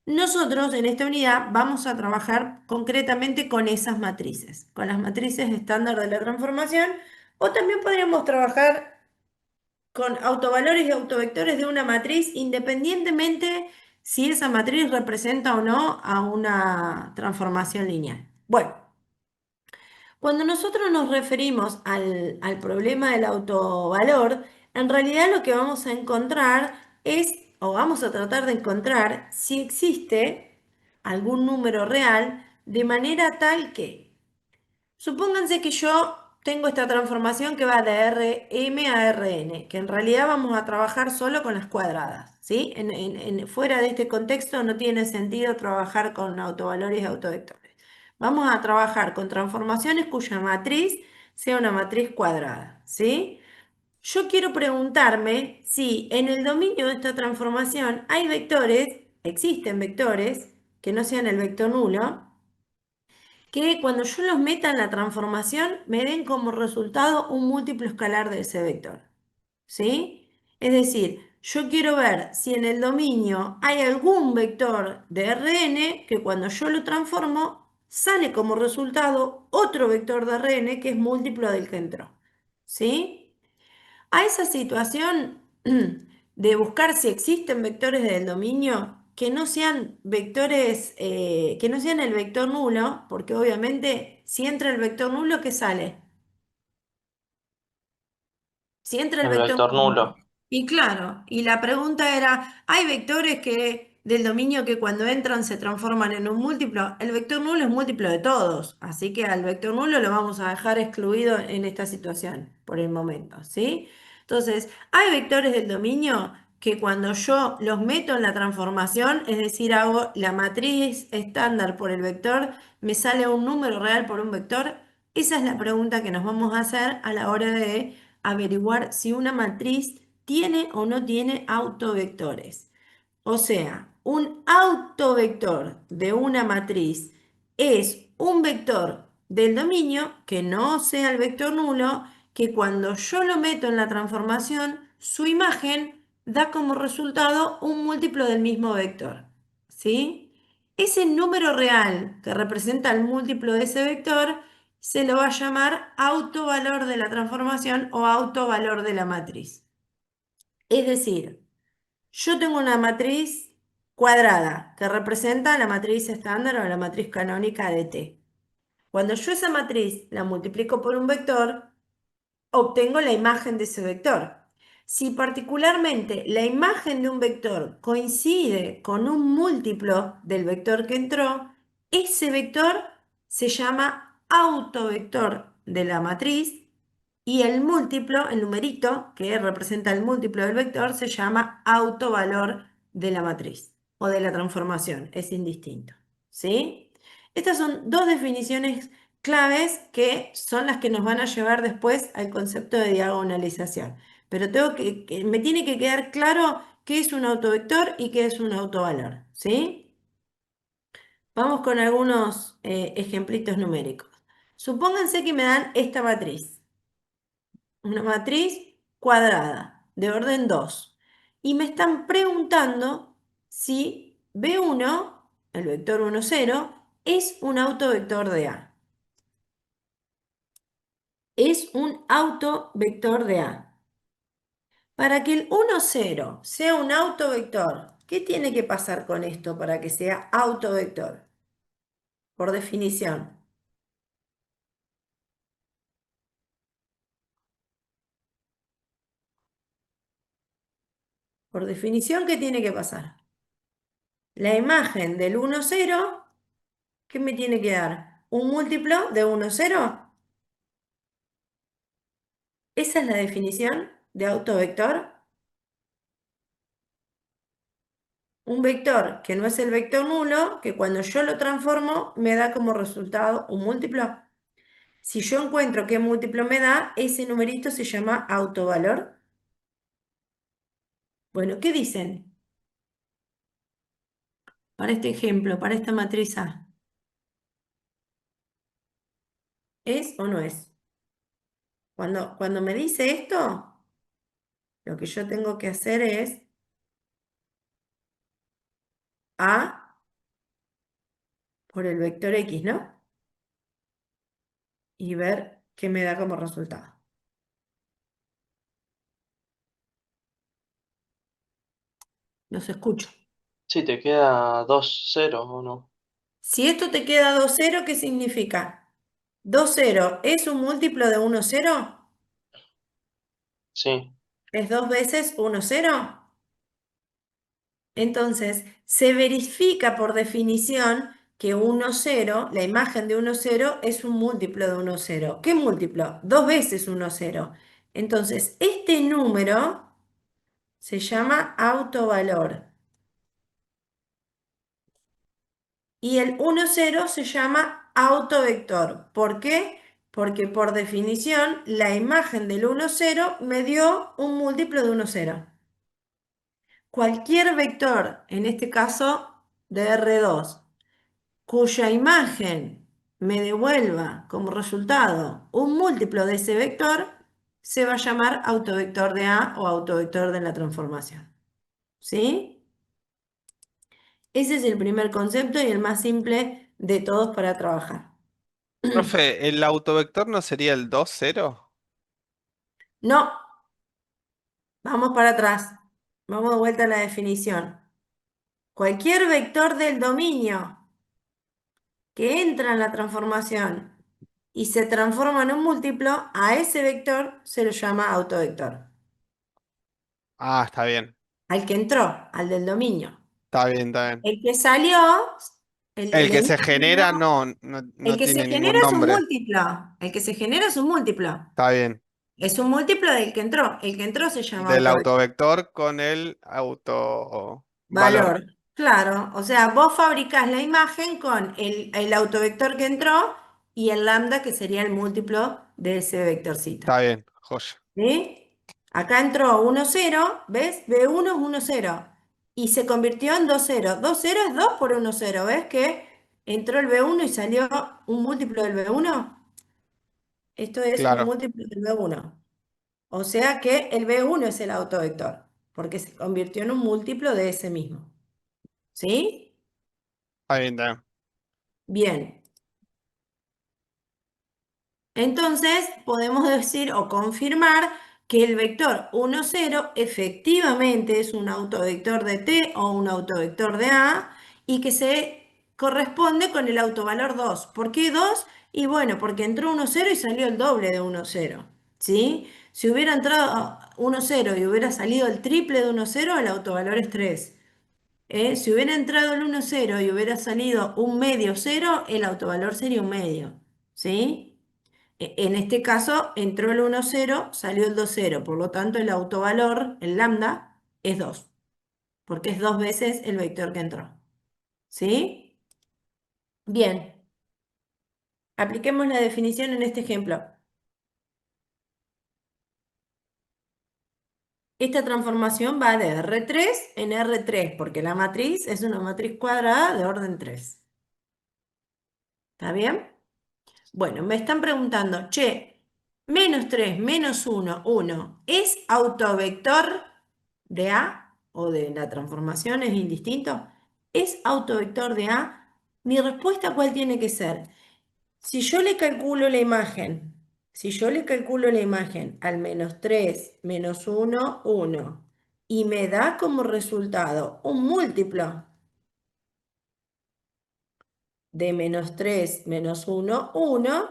Nosotros en esta unidad vamos a trabajar concretamente con esas matrices, con las matrices estándar de la transformación, o también podríamos trabajar con autovalores y autovectores de una matriz, independientemente si esa matriz representa o no a una transformación lineal. Bueno, cuando nosotros nos referimos al problema del autovalor, en realidad lo que vamos a encontrar es, o vamos a tratar de encontrar, si existe algún número real de manera tal que supónganse que yo tengo esta transformación que va de Rm a Rn, que en realidad vamos a trabajar solo con las cuadradas, ¿sí? Fuera de este contexto no tiene sentido trabajar con autovalores y autovectores. Vamos a trabajar con transformaciones cuya matriz sea una matriz cuadrada, ¿sí? Yo quiero preguntarme si en el dominio de esta transformación hay vectores, existen vectores que no sean el vector nulo, que cuando yo los meta en la transformación me den como resultado un múltiplo escalar de ese vector. ¿Sí? Es decir, yo quiero ver si en el dominio hay algún vector de Rn que cuando yo lo transformo sale como resultado otro vector de Rn que es múltiplo del que entró. ¿Sí? A esa situación de buscar si existen vectores del dominio que no sean vectores, que no sean el vector nulo, porque obviamente si entra el vector nulo, ¿qué sale? Si entra el El vector vector nulo. nulo. Y claro, y la pregunta era, ¿hay vectores del dominio que cuando entran se transforman en un múltiplo? El vector nulo es múltiplo de todos, así que al vector nulo lo vamos a dejar excluido en esta situación por el momento, ¿sí? Entonces, hay vectores del dominio que cuando yo los meto en la transformación, es decir, hago la matriz estándar por el vector, me sale un número real por un vector. Esa es la pregunta que nos vamos a hacer a la hora de averiguar si una matriz tiene o no tiene autovectores. O sea, un autovector de una matriz es un vector del dominio que no sea el vector nulo, que cuando yo lo meto en la transformación, su imagen da como resultado un múltiplo del mismo vector. ¿Sí? Ese número real que representa el múltiplo de ese vector se lo va a llamar autovalor de la transformación o autovalor de la matriz. Es decir, yo tengo una matriz cuadrada que representa la matriz estándar o la matriz canónica de T. Cuando yo esa matriz la multiplico por un vector, obtengo la imagen de ese vector. Si particularmente la imagen de un vector coincide con un múltiplo del vector que entró, ese vector se llama autovector de la matriz y el múltiplo, el numerito que representa el múltiplo del vector, se llama autovalor de la matriz o de la transformación, es indistinto. ¿Sí? Estas son dos definiciones claves que son las que nos van a llevar después al concepto de diagonalización. Pero me tiene que quedar claro qué es un autovector y qué es un autovalor. ¿Sí? Vamos con algunos ejemplitos numéricos. Supónganse que me dan esta matriz. Una matriz cuadrada de orden 2. Y me están preguntando si B1, el vector 1, 0, es un autovector de A. Es un autovector de A. Para que el 1, 0 sea un autovector, ¿qué tiene que pasar con esto para que sea autovector? Por definición. Por definición, ¿qué tiene que pasar? La imagen del 1, 0, ¿qué me tiene que dar? ¿Un múltiplo de 1, 0? Esa es la definición de autovector. Un vector que no es el vector nulo, que cuando yo lo transformo me da como resultado un múltiplo. Si yo encuentro qué múltiplo me da, ese numerito se llama autovalor. Bueno, ¿qué dicen? Para este ejemplo, para esta matriz A. ¿Es o no es? Cuando me dice esto, lo que yo tengo que hacer es A por el vector X, ¿no? Y ver qué me da como resultado. Los escucho. Sí, te queda 2-0 o no. Si esto te queda 2, 0, ¿qué significa? 2, 0 es un múltiplo de 1, 0. Sí, ¿Es 2 veces 1, 0? Entonces, se verifica por definición que 1, 0, la imagen de 1, 0 es un múltiplo de 1, 0. ¿Qué múltiplo? 2 veces 1, 0. Entonces, este número se llama autovalor. Y el 1, 0 se llama autovector. ¿Por qué? Porque por definición la imagen del 1, 0 me dio un múltiplo de 1, 0. Cualquier vector, en este caso de R2, cuya imagen me devuelva como resultado un múltiplo de ese vector, se va a llamar autovector de A o autovector de la transformación. ¿Sí? Ese es el primer concepto y el más simple de todos para trabajar. Profe, ¿el autovector no sería el 2, 0? No, vamos para atrás. Vamos de vuelta a la definición. Cualquier vector del dominio que entra en la transformación y se transforma en un múltiplo, a ese vector se lo llama autovector. Ah, está bien. Al que entró, al del dominio. Está bien, está bien. El que salió, El el que se múltiplo, genera el no que se tiene ningún genera es un nombre. múltiplo. El que se genera es un múltiplo. Está bien. Es un múltiplo del que entró. El que entró se llama Del autovector. autovector con el autovalor. Valor. Claro, o sea, vos fabricás la imagen con el autovector que entró y el lambda que sería el múltiplo de ese vectorcito. Está bien, joya. ¿Sí? Acá entró 1, 0, ¿ves? B1 es 1, 0 y se convirtió en 2, 0. 2, 0 es 2 por 1, 0, ¿ves que entró el B1 y salió un múltiplo del B1? Esto es un Claro, múltiplo del B1. O sea que el B1 es el autovector, porque se convirtió en un múltiplo de ese mismo. ¿Sí? está bien, está bien. Bien. Entonces podemos decir o confirmar que el vector 1, 0 efectivamente es un autovector de T o un autovector de A y que se corresponde con el autovalor 2. ¿Por qué 2? Y bueno, porque entró 1, 0 y salió el doble de 1, 0. ¿Sí? Si hubiera entrado 1, 0 y hubiera salido el triple de 1, 0, el autovalor es 3. Si hubiera entrado el 1, 0 y hubiera salido un medio 0, el autovalor sería un medio. ¿Sí? En este caso, entró el 1, 0, salió el 2, 0. Por lo tanto, el autovalor, el lambda, es 2, porque es 2 veces el vector que entró. ¿Sí? Bien, apliquemos la definición en este ejemplo. Esta transformación va de R3 en R3, porque la matriz es una matriz cuadrada de orden 3. ¿Está bien? Bueno, me están preguntando, che, menos 3, menos 1, 1, ¿es autovector de A o de la transformación? ¿Es indistinto? ¿Es autovector de A? Mi respuesta, ¿cuál tiene que ser? Si yo le calculo la imagen, si yo le calculo la imagen al menos 3, menos 1, 1, y me da como resultado un múltiplo de menos 3 menos 1, 1,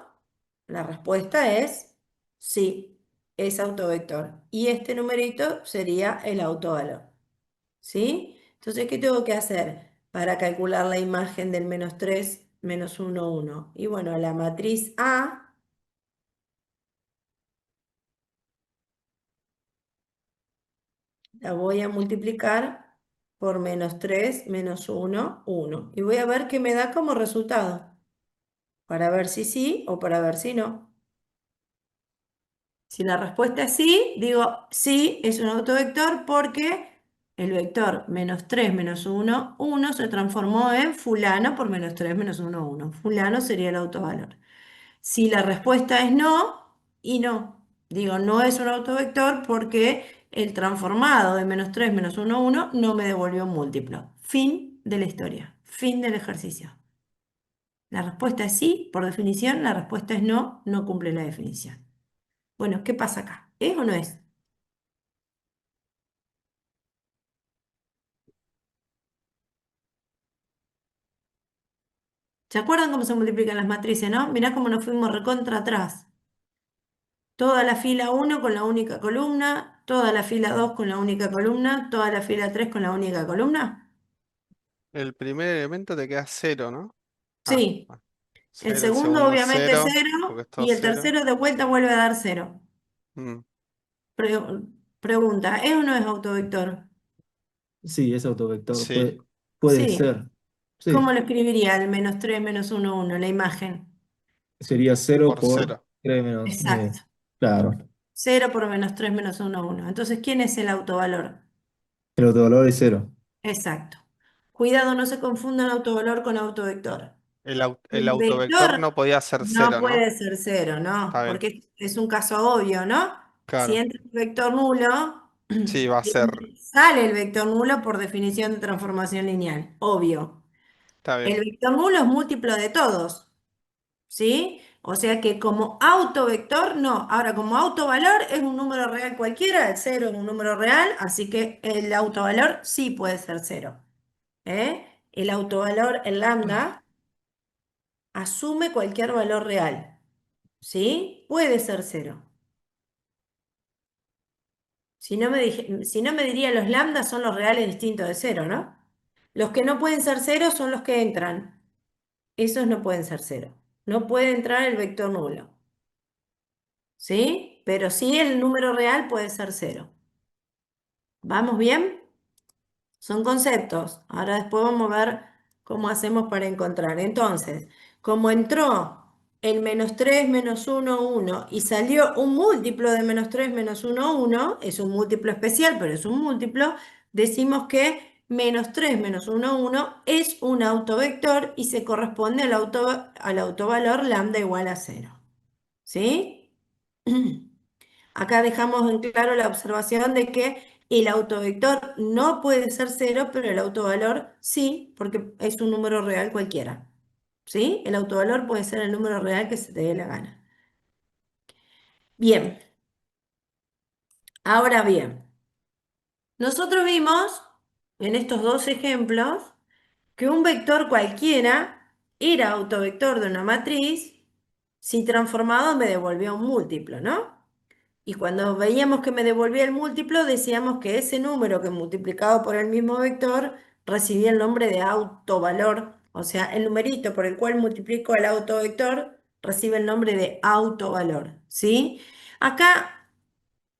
la respuesta es sí, es autovector. Y este numerito sería el autovalor. ¿Sí? Entonces, ¿qué tengo que hacer para calcular la imagen del menos 3 menos 1, 1? Y bueno, la matriz A la voy a multiplicar por menos 3 menos 1, 1. Y voy a ver qué me da como resultado, para ver si sí o para ver si no. Si la respuesta es sí, digo sí, es un autovector porque el vector menos 3 menos 1, 1 se transformó en fulano por menos 3 menos 1, 1. Fulano sería el autovalor. Si la respuesta es no, y no. Digo, no es un autovector porque el transformado de menos 3 menos 1, 1 no me devolvió un múltiplo. Fin de la historia. Fin del ejercicio. La respuesta es sí, por definición. La respuesta es no, no cumple la definición. Bueno, ¿qué pasa acá? ¿Es o no es? ¿Se acuerdan cómo se multiplican las matrices, no? Mirá cómo nos fuimos recontra atrás. Toda la fila 1 con la única columna, toda la fila 2 con la única columna, toda la fila 3 con la única columna. El primer elemento te queda 0, ¿no? Ah, Sí. bueno. El 0, el segundo segundo obviamente 0, 0 porque es todo y el 0. tercero de vuelta vuelve a dar 0. Mm, Pregunta, ¿es o no es autovector? Sí, es autovector. sí, Puede Sí. ser. ¿Cómo Sí, lo escribiría el menos 3 menos 1, 1, la imagen? sería 0 por por 0. 3 menos. Exacto. Claro. 0 por menos 3 menos 1, 1. Entonces, ¿quién es el autovalor? El autovalor es 0. Exacto. Cuidado, no se confundan autovalor con autovector. El El autovector vector no podía ser no 0, ¿no? puede ser 0, ¿no? Está bien, Porque es un caso obvio, ¿no? Si claro. entra el vector nulo, Sí, va a ser. sale el vector nulo por definición de transformación lineal, obvio. Está El bien. vector nulo es múltiplo de todos, ¿sí? O sea que como autovector, no. Ahora, como autovalor es un número real cualquiera, el 0 es un número real, así que el autovalor sí puede ser 0. ¿Eh? El autovalor, el lambda, asume cualquier valor real, ¿sí? Puede ser 0. Si no me diría los lambdas son los reales distintos de 0, ¿no? Los que no pueden ser 0 son los que entran. Esos no pueden ser 0. No puede entrar el vector nulo, ¿sí? Pero sí el número real puede ser 0. ¿Vamos bien? Son conceptos. Ahora después vamos a ver cómo hacemos para encontrar. Entonces, como entró el menos 3 menos 1 1 y salió un múltiplo de menos 3 menos 1 1, es un múltiplo especial, pero es un múltiplo, decimos que menos 3 menos 1 1 es un autovector y se corresponde al autovalor lambda igual a 0. ¿Sí? Acá dejamos en claro la observación de que el autovector no puede ser 0, pero el autovalor sí, porque es un número real cualquiera. ¿Sí? El autovalor puede ser el número real que se te dé la gana. Bien, Ahora bien, nosotros vimos en estos dos ejemplos que un vector cualquiera era autovector de una matriz si transformado me devolvía un múltiplo, ¿no? Y cuando veíamos que me devolvía el múltiplo, decíamos que ese número que multiplicado por el mismo vector recibía el nombre de autovalor, o sea, el numerito por el cual multiplico el autovector recibe el nombre de autovalor, ¿sí? Acá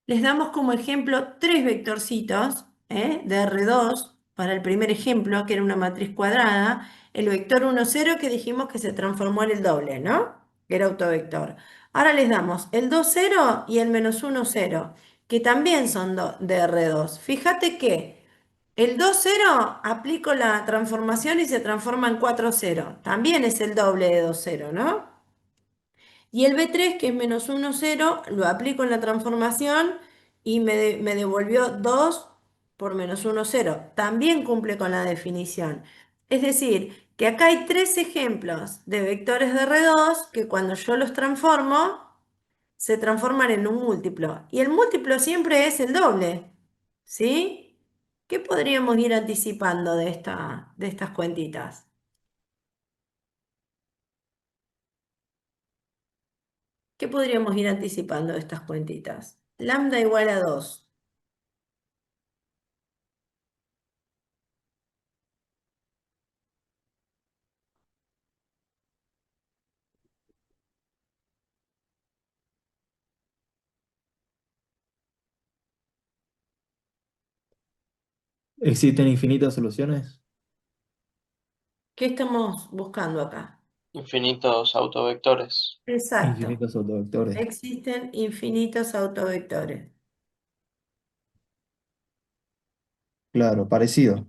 les damos como ejemplo tres vectorcitos de R2 para el primer ejemplo, que era una matriz cuadrada. El vector 1, 0 que dijimos que se transformó en el doble, ¿no? Que era autovector. Ahora les damos el 2, 0 y el menos 1, 0, que también son de R2. Fíjate que el 2, 0 aplico la transformación y se transforma en 4, 0. También es el doble de 2, 0, ¿no? Y el B3, que es menos 1, 0, lo aplico en la transformación y me devolvió 2 por menos 1, 0. También cumple con la definición. Es decir, que acá hay tres ejemplos de vectores de R2 que cuando yo los transformo, se transforman en un múltiplo. Y el múltiplo siempre es el doble. ¿Sí? ¿Qué podríamos ir anticipando de estas cuentitas? ¿Qué podríamos ir anticipando de estas cuentitas? Lambda igual a 2. ¿Existen infinitas soluciones? ¿Qué estamos buscando acá? Infinitos autovectores. Exacto. Infinitos autovectores. Existen infinitos autovectores. Claro, parecido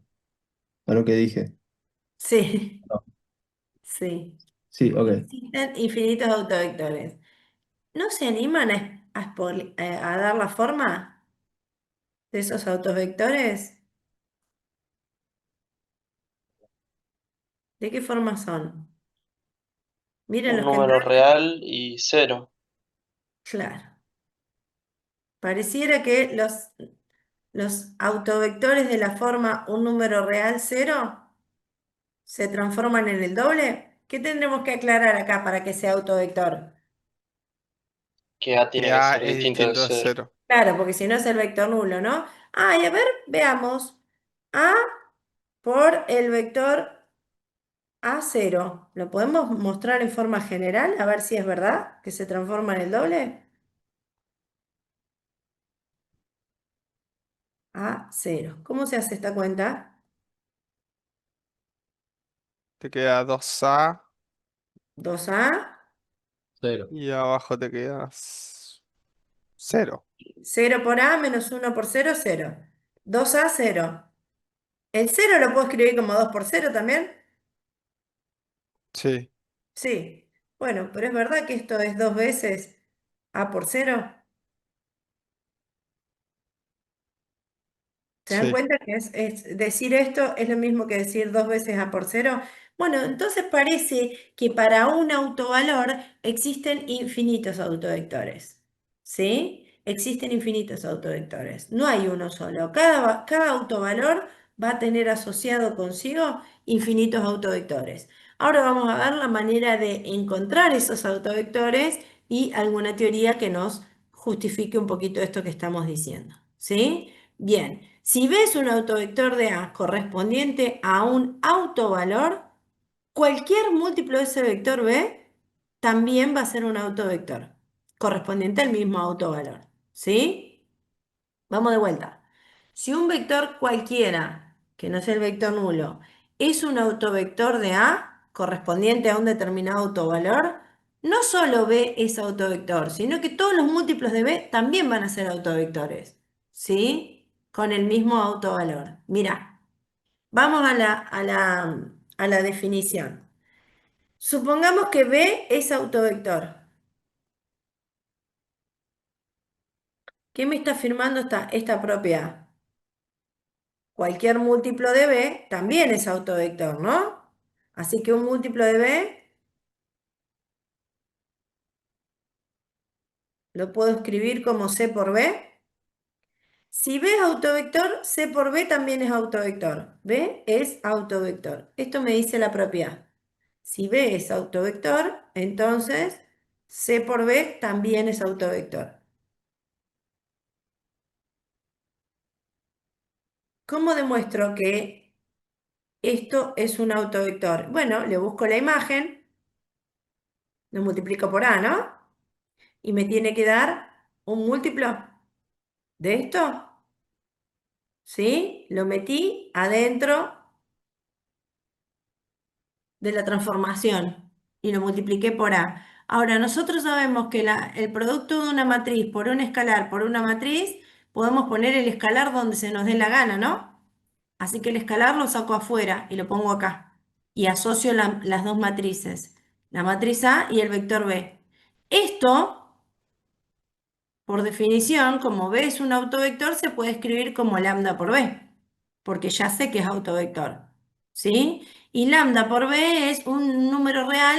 a lo que dije. Sí, No. sí. Sí, ok. Existen infinitos autovectores. ¿No se animan a dar la forma de esos autovectores? ¿De qué forma son? Miren Un los que número traje. real y cero. Claro. Pareciera que los autovectores de la forma un número real cero se transforman en el doble. ¿Qué tendremos que aclarar acá para que sea autovector? Que A Que tiene que A ser es distinto de distinto a cero. cero. Claro, porque si no es el vector nulo, ¿no? Ah, y a ver, veamos. A por el vector A0. ¿Lo podemos mostrar en forma general? A ver si es verdad que se transforma en el doble. A0. ¿Cómo se hace esta cuenta? Te queda 2A 2A, Cero. y abajo te quedas cero. 0 por A menos 1 por 0, 0. 2A, 0. ¿El 0 lo puedo escribir como 2 por 0 también? Sí, Sí. Bueno, pero es verdad que esto es dos veces A por 0. ¿Se dan sí. cuenta que decir esto es lo mismo que decir dos veces A por 0? Bueno, entonces parece que para un autovalor existen infinitos autovectores. ¿Sí? Existen infinitos autovectores. No hay uno solo. Cada autovalor va a tener asociado consigo infinitos autovectores. Ahora vamos a ver la manera de encontrar esos autovectores y alguna teoría que nos justifique un poquito esto que estamos diciendo. ¿Sí? Bien. Si ves un autovector de A correspondiente a un autovalor, cualquier múltiplo de ese vector B también va a ser un autovector correspondiente al mismo autovalor. ¿Sí? Vamos de vuelta. Si un vector cualquiera, que no es el vector nulo, es un autovector de A correspondiente a un determinado autovalor, no solo B es autovector, sino que todos los múltiplos de B también van a ser autovectores. ¿Sí? Con el mismo autovalor. Mira, vamos a la definición. Supongamos que B es autovector. ¿Qué me está afirmando esta propiedad? Cualquier múltiplo de B también es autovector, ¿no? Así que un múltiplo de B lo puedo escribir como C por B. Si B es autovector, C por B también es autovector. B es autovector. Esto me dice la propiedad. Si B es autovector, entonces C por B también es autovector. ¿Cómo demuestro que esto es un autovector? Bueno, le busco la imagen, lo multiplico por A, ¿no? Y me tiene que dar un múltiplo de esto, ¿sí? Lo metí adentro de la transformación y lo multipliqué por A. Ahora, nosotros sabemos que el producto de una matriz por un escalar por una matriz, podemos poner el escalar donde se nos dé la gana, ¿no? Así que el escalar lo saco afuera y lo pongo acá. Y asocio las dos matrices, la matriz A y el vector B. Esto, por definición, como B es un autovector, se puede escribir como lambda por B, porque ya sé que es autovector, ¿sí? Y lambda por B es un número real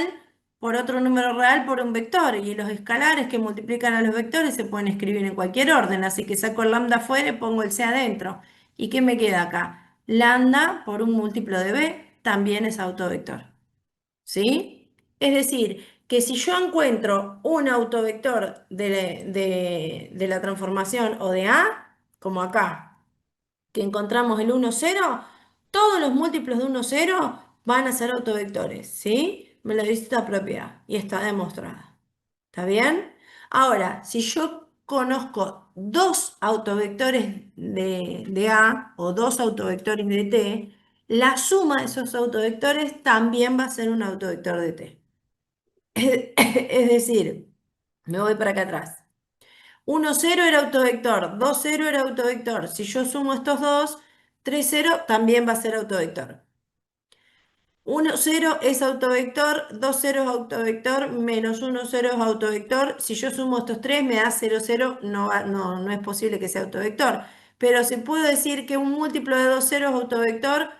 por otro número real por un vector, y los escalares que multiplican a los vectores se pueden escribir en cualquier orden, así que saco el lambda afuera y pongo el C adentro. ¿Y qué me queda acá? Lambda por un múltiplo de B también es autovector, ¿sí? Es decir, que si yo encuentro un autovector de la transformación o de A, como acá, que encontramos el 1, 0, todos los múltiplos de 1, 0 van a ser autovectores, ¿sí? Me lo dice esta propiedad y está demostrada. ¿Está bien? Ahora, si yo conozco dos autovectores de A o dos autovectores de T, la suma de esos autovectores también va a ser un autovector de T. Es decir, me voy para acá atrás. 1, 0 era autovector, 2, 0 era autovector. Si yo sumo estos dos, 3, 0 también va a ser autovector. 1, 0 es autovector, 2, 0 es autovector, menos 1, 0 es autovector. Si yo sumo estos tres, me da 0, 0, no es posible que sea autovector. Pero si puedo decir que un múltiplo de 2 ceros es autovector,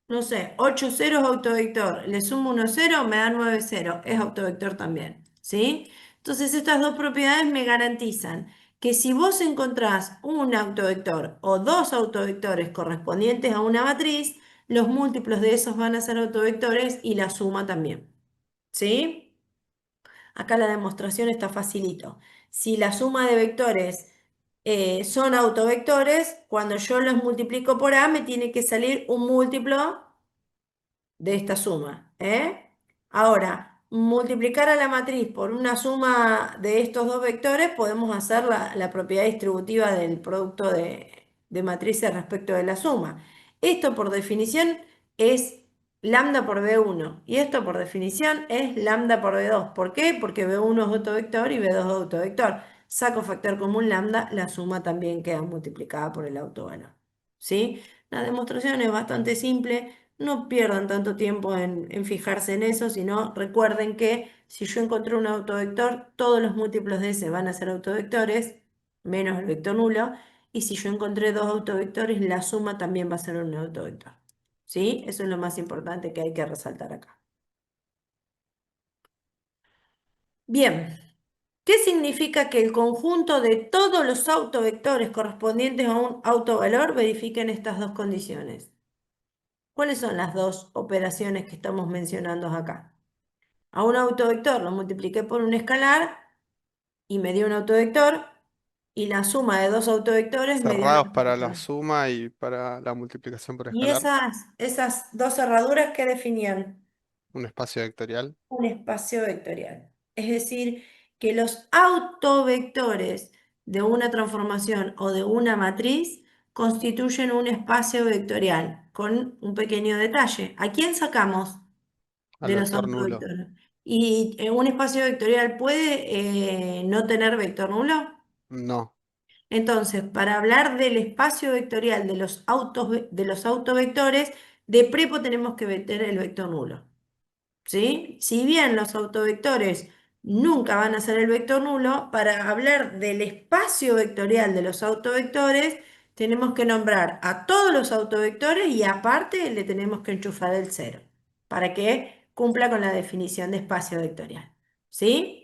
no sé, 8 ceros es autovector, le sumo 1 0, me da 9 0, es autovector también, ¿sí? Entonces estas dos propiedades me garantizan que si vos encontrás un autovector o dos autovectores correspondientes a una matriz, los múltiplos de esos van a ser autovectores y la suma también, ¿sí? Acá la demostración está facilito. Si la suma de vectores son autovectores, cuando yo los multiplico por A me tiene que salir un múltiplo de esta suma, ¿eh? Ahora, multiplicar a la matriz por una suma de estos dos vectores, podemos hacer la propiedad distributiva del producto de matrices respecto de la suma. Esto por definición es lambda por B1 y esto por definición es lambda por B2. ¿Por qué? Porque B1 es autovector y B2 es autovector. Saco factor común lambda, la suma también queda multiplicada por el autovalor, ¿sí? La demostración es bastante simple. No pierdan tanto tiempo en fijarse en eso, sino recuerden que si yo encontré un autovector, todos los múltiplos de ese van a ser autovectores, menos el vector nulo, y si yo encontré dos autovectores, la suma también va a ser un autovector. ¿Sí? Eso es lo más importante que hay que resaltar acá. Bien, ¿qué significa que el conjunto de todos los autovectores correspondientes a un autovalor verifiquen estas dos condiciones? ¿Cuáles son las dos operaciones que estamos mencionando acá? A un autovector lo multipliqué por un escalar y me dio un autovector, y la suma de dos autovectores me dio un Cerrados para la autovector. suma y para la multiplicación por Y escalar. esas dos cerraduras, ¿qué definían? Un espacio vectorial. Un espacio vectorial. Es decir, que los autovectores de una transformación o de una matriz constituyen un espacio vectorial, con un pequeño detalle. ¿A quién sacamos Al de los vector nulo. autovectores? ¿Y un espacio vectorial puede no tener vector nulo? No. Entonces, para hablar del espacio vectorial de los autovectores, de prepo tenemos que meter el vector nulo, ¿sí? Si bien los autovectores nunca van a ser el vector nulo, para hablar del espacio vectorial de los autovectores, tenemos que nombrar a todos los autovectores y aparte le tenemos que enchufar el cero, para que cumpla con la definición de espacio vectorial, ¿sí?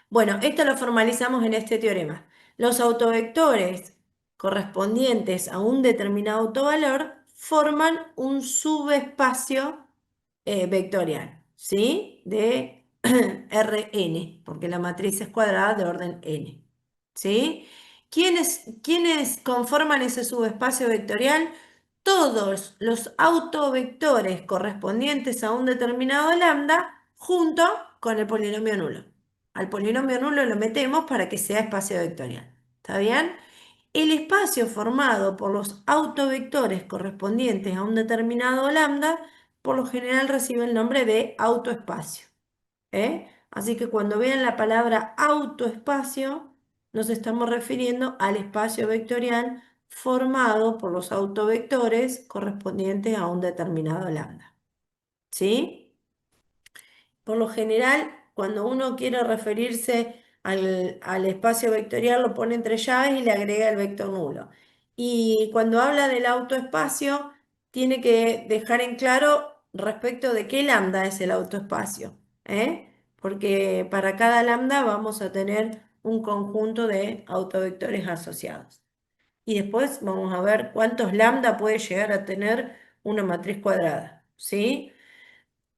Bueno, esto lo formalizamos en este teorema. Los autovectores correspondientes a un determinado autovalor forman un subespacio vectorial, ¿sí? De Rn, porque la matriz es cuadrada de orden n, ¿sí? ¿Quiénes conforman ese subespacio vectorial? Todos los autovectores correspondientes a un determinado lambda junto con el polinomio nulo. Al polinomio nulo lo metemos para que sea espacio vectorial. ¿Está bien? El espacio formado por los autovectores correspondientes a un determinado lambda, por lo general recibe el nombre de autoespacio. Así que cuando vean la palabra autoespacio, nos estamos refiriendo al espacio vectorial formado por los autovectores correspondientes a un determinado lambda. ¿Sí? Por lo general, cuando uno quiere referirse al espacio vectorial, lo pone entre llaves y le agrega el vector nulo. Y cuando habla del autoespacio, tiene que dejar en claro respecto de qué lambda es el autoespacio, porque para cada lambda vamos a tener un conjunto de autovectores asociados. Y después vamos a ver cuántos lambda puede llegar a tener una matriz cuadrada, ¿sí?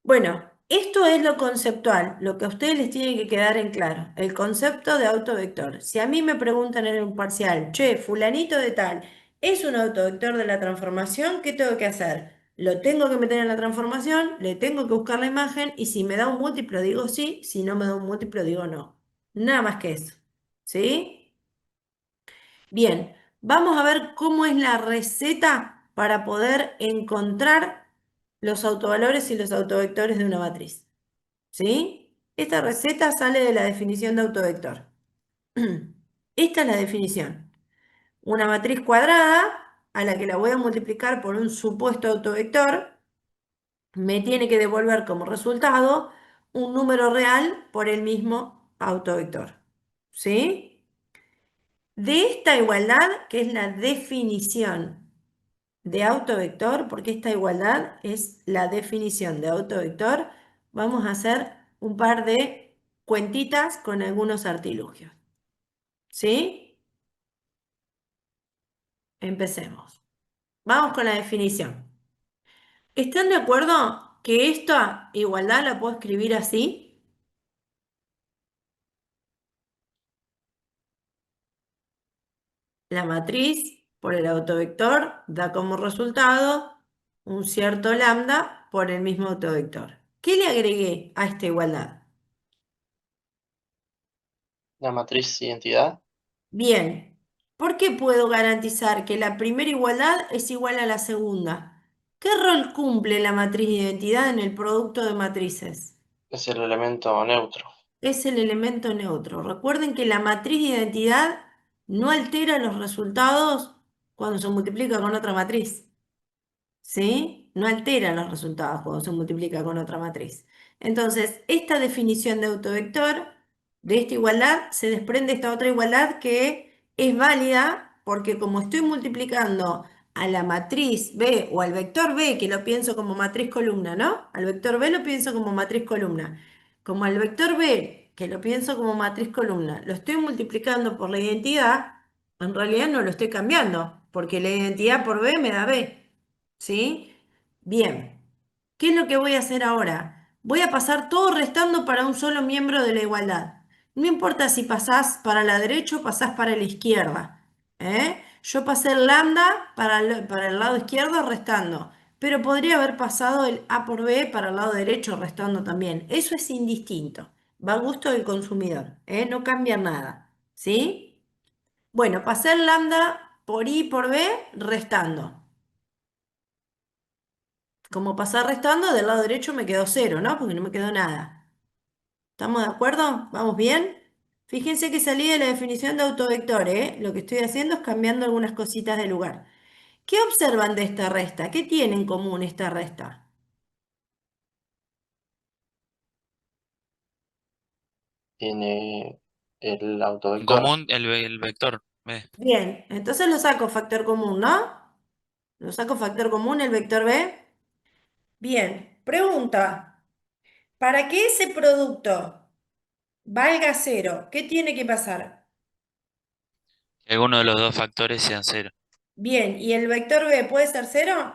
Bueno, esto es lo conceptual, lo que a ustedes les tiene que quedar en claro, el concepto de autovector. Si a mí me preguntan en un parcial, che, fulanito de tal, ¿es un autovector de la transformación? ¿Qué tengo que hacer? Lo tengo que meter en la transformación, le tengo que buscar la imagen y si me da un múltiplo digo sí, si no me da un múltiplo digo no. Nada más que eso. ¿Sí? Bien, vamos a ver cómo es la receta para poder encontrar los autovalores y los autovectores de una matriz. ¿Sí? Esta receta sale de la definición de autovector. Esta es la definición. Una matriz cuadrada a la que la voy a multiplicar por un supuesto autovector me tiene que devolver como resultado un número real por el mismo autovector. ¿Sí? De esta igualdad, que es la definición de autovector, porque esta igualdad es la definición de autovector, vamos a hacer un par de cuentitas con algunos artilugios. ¿Sí? Empecemos. Vamos con la definición. ¿Están de acuerdo que esta igualdad la puedo escribir así? La matriz por el autovector da como resultado un cierto lambda por el mismo autovector. ¿Qué le agregué a esta igualdad? La matriz identidad. Bien, ¿por qué puedo garantizar que la primera igualdad es igual a la segunda? ¿Qué rol cumple la matriz de identidad en el producto de matrices? Es el elemento neutro. Es el elemento neutro. Recuerden que la matriz de identidad no altera los resultados cuando se multiplica con otra matriz. ¿Sí? No altera los resultados cuando se multiplica con otra matriz. Entonces, esta definición de autovector, de esta igualdad, se desprende esta otra igualdad que es válida porque como estoy multiplicando a la matriz B o al vector B, que lo pienso como matriz columna, ¿no? Al vector B lo pienso como matriz columna. Como al vector B, que lo pienso como matriz columna, lo estoy multiplicando por la identidad, en realidad no lo estoy cambiando, porque la identidad por B me da B. ¿Sí? Bien. ¿Qué es lo que voy a hacer ahora? Voy a pasar todo restando para un solo miembro de la igualdad. No importa si pasás para la derecha o pasás para la izquierda. Yo pasé el lambda para el lado izquierdo restando, pero podría haber pasado el A por B para el lado derecho restando también. Eso es indistinto. Va a gusto del consumidor. No cambia nada. ¿Sí? Bueno, pasé el lambda por I por B restando. Como pasar restando, del lado derecho me quedó cero, ¿no? Porque no me quedó nada. ¿Estamos de acuerdo? ¿Vamos bien? Fíjense que salí de la definición de autovector, ¿eh? Lo que estoy haciendo es cambiando algunas cositas de lugar. ¿Qué observan de esta resta? ¿Qué tiene en común esta resta? Tiene el En autovector. común el vector. Bien, entonces lo saco factor común, ¿no? Lo saco factor común, el vector B. Bien, pregunta. Para que ese producto valga cero, ¿qué tiene que pasar? Que alguno de los dos factores sean cero. Bien, ¿y el vector B puede ser cero?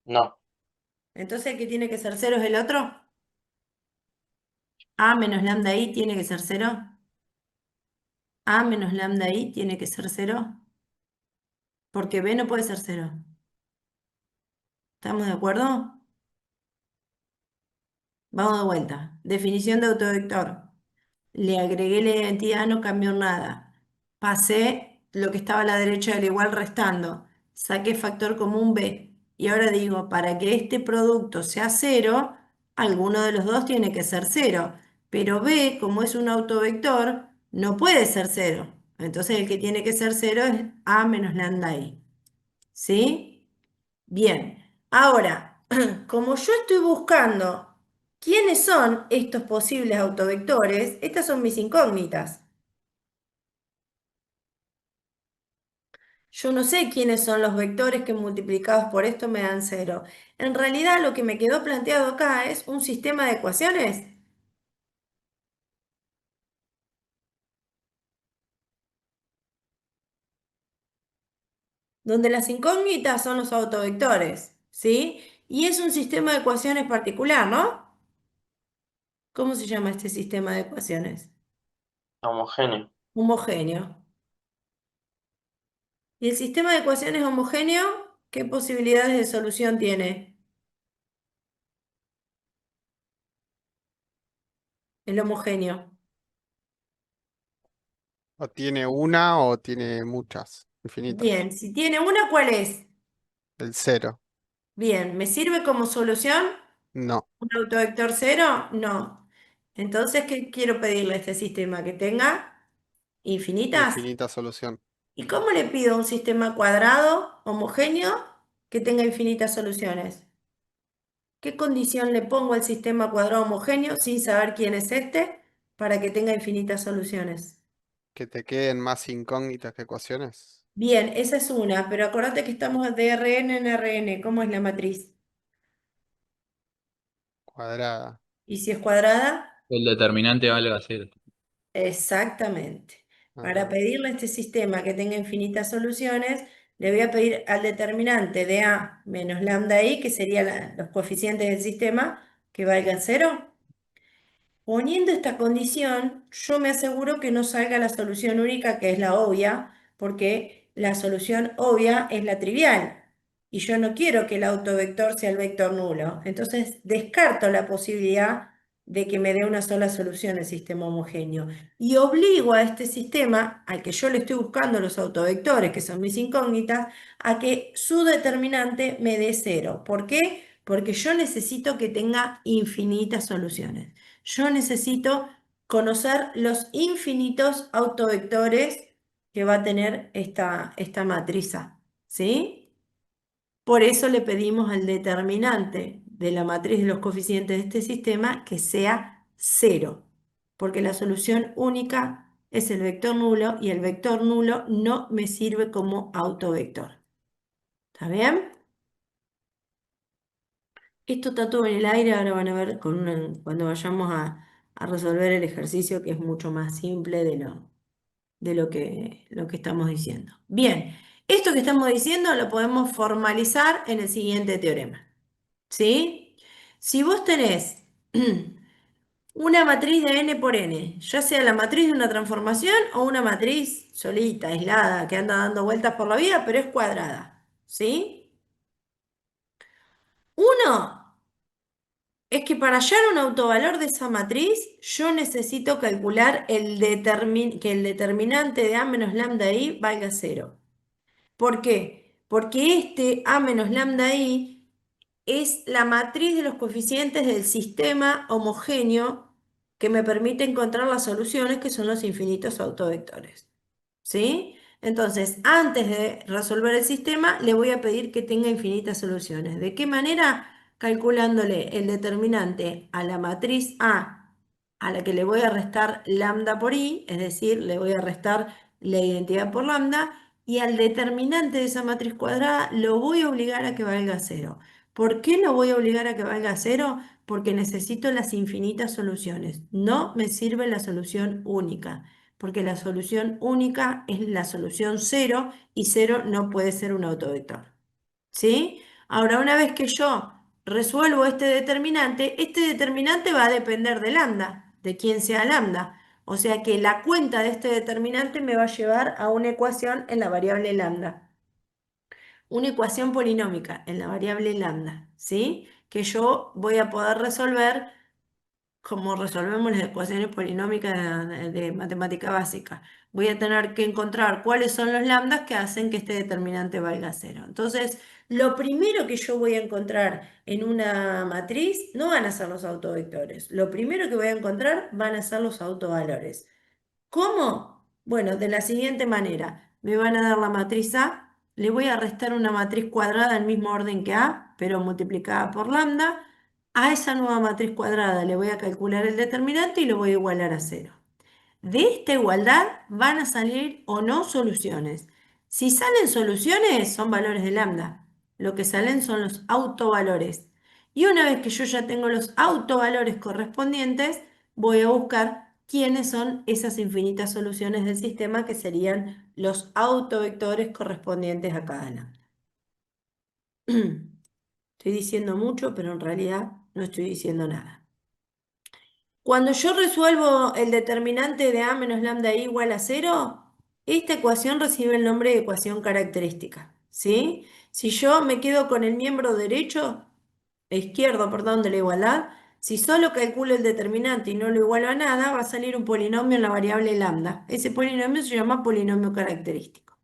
No, Entonces, ¿el que tiene que ser cero es el otro? A menos lambda I tiene que ser cero. A menos lambda I tiene que ser cero. Porque B no puede ser cero. ¿Estamos de acuerdo? Vamos de vuelta. Definición de autovector. Le agregué la identidad, no cambió nada. Pasé lo que estaba a la derecha del igual restando. Saqué factor común B. Y ahora digo, para que este producto sea cero, alguno de los dos tiene que ser cero. Pero B, como es un autovector, no puede ser cero. Entonces el que tiene que ser cero es A menos lambda I. ¿Sí? Bien. Ahora, como yo estoy buscando quiénes son estos posibles autovectores, estas son mis incógnitas. Yo no sé quiénes son los vectores que multiplicados por esto me dan cero. En realidad lo que me quedó planteado acá es un sistema de ecuaciones donde las incógnitas son los autovectores, ¿sí? Y es un sistema de ecuaciones particular, ¿no? ¿Cómo se llama este sistema de ecuaciones? homogéneo. Homogéneo. ¿Y el sistema de ecuaciones homogéneo, qué posibilidades de solución tiene? El homogéneo. O tiene una o tiene muchas, infinitas. Bien, si tiene una, ¿cuál es? El cero. Bien, ¿me sirve como solución No, un autovector cero? No. Entonces, ¿qué quiero pedirle a este sistema? ¿Que tenga infinitas? infinita solución. ¿Y cómo le pido a un sistema cuadrado homogéneo que tenga infinitas soluciones? ¿Qué condición le pongo al sistema cuadrado homogéneo sin saber quién es este para que tenga infinitas soluciones? Que te queden más incógnitas que ecuaciones. Bien, esa es una, pero acordate que estamos de Rn en Rn. ¿Cómo es la matriz? Cuadrada. ¿Y si es cuadrada? El determinante valga cero. Exactamente. Para Ajá. pedirle a este sistema que tenga infinitas soluciones, le voy a pedir al determinante de A menos lambda I, que serían los coeficientes del sistema, que valgan cero. Poniendo esta condición, yo me aseguro que no salga la solución única, que es la obvia, porque la solución obvia es la trivial. Y yo no quiero que el autovector sea el vector nulo. Entonces descarto la posibilidad de que me dé una sola solución el sistema homogéneo. Y obligo a este sistema, al que yo le estoy buscando los autovectores, que son mis incógnitas, a que su determinante me dé cero. ¿Por qué? Porque yo necesito que tenga infinitas soluciones. Yo necesito conocer los infinitos autovectores que va a tener esta matriz A, ¿sí? Por eso le pedimos al determinante de la matriz de los coeficientes de este sistema que sea cero, porque la solución única es el vector nulo y el vector nulo no me sirve como autovector. ¿Está bien? Esto está todo en el aire, ahora van a ver cuando vayamos a resolver el ejercicio, que es mucho más simple de lo que estamos diciendo. Bien, esto que estamos diciendo lo podemos formalizar en el siguiente teorema. ¿Sí? Si vos tenés una matriz de n por n, ya sea la matriz de una transformación o una matriz solita, aislada, que anda dando vueltas por la vida, pero es cuadrada, ¿sí? Uno es que para hallar un autovalor de esa matriz, yo necesito calcular que el determinante de A menos lambda I valga cero. ¿Por qué? Porque este A menos lambda I es la matriz de los coeficientes del sistema homogéneo que me permite encontrar las soluciones, que son los infinitos autovectores. ¿Sí? Entonces, antes de resolver el sistema, le voy a pedir que tenga infinitas soluciones. ¿De qué manera? Calculándole el determinante a la matriz a la que le voy a restar lambda por i, es decir, le voy a restar la identidad por lambda, y al determinante de esa matriz cuadrada lo voy a obligar a que valga cero. ¿Por qué lo voy a obligar a que valga cero? Porque necesito las infinitas soluciones. No me sirve la solución única. porque la solución única es la solución 0 y 0 no puede ser un autovector. ¿Sí? Ahora, una vez que yo resuelvo este determinante va a depender de lambda, de quién sea lambda. O sea que la cuenta de este determinante me va a llevar a una ecuación en la variable lambda. Una ecuación polinómica en la variable lambda, ¿sí? Que yo voy a poder resolver como resolvemos las ecuaciones polinómicas de matemática básica. Voy a tener que encontrar cuáles son los lambdas que hacen que este determinante valga 0. Entonces, lo primero que yo voy a encontrar en una matriz no van a ser los autovectores. Lo primero que voy a encontrar van a ser los autovalores. ¿Cómo? Bueno, de la siguiente manera. Me van a dar la matriz A, le voy a restar una matriz cuadrada en el mismo orden que A, pero multiplicada por lambda. A esa nueva matriz cuadrada le voy a calcular el determinante y lo voy a igualar a 0. De esta igualdad van a salir o no soluciones. Si salen soluciones, son valores de lambda. Lo que salen son los autovalores. Y una vez que yo ya tengo los autovalores correspondientes, voy a buscar quiénes son esas infinitas soluciones del sistema que serían los autovectores correspondientes a cada lambda. Estoy diciendo mucho, pero en realidad no estoy diciendo nada. Cuando yo resuelvo el determinante de A menos lambda I igual a 0, esta ecuación recibe el nombre de ecuación característica, ¿sí? Si yo me quedo con el miembro izquierdo, perdón, de la igualdad, si solo calculo el determinante y no lo igualo a nada, va a salir un polinomio en la variable lambda. Ese polinomio se llama polinomio característico,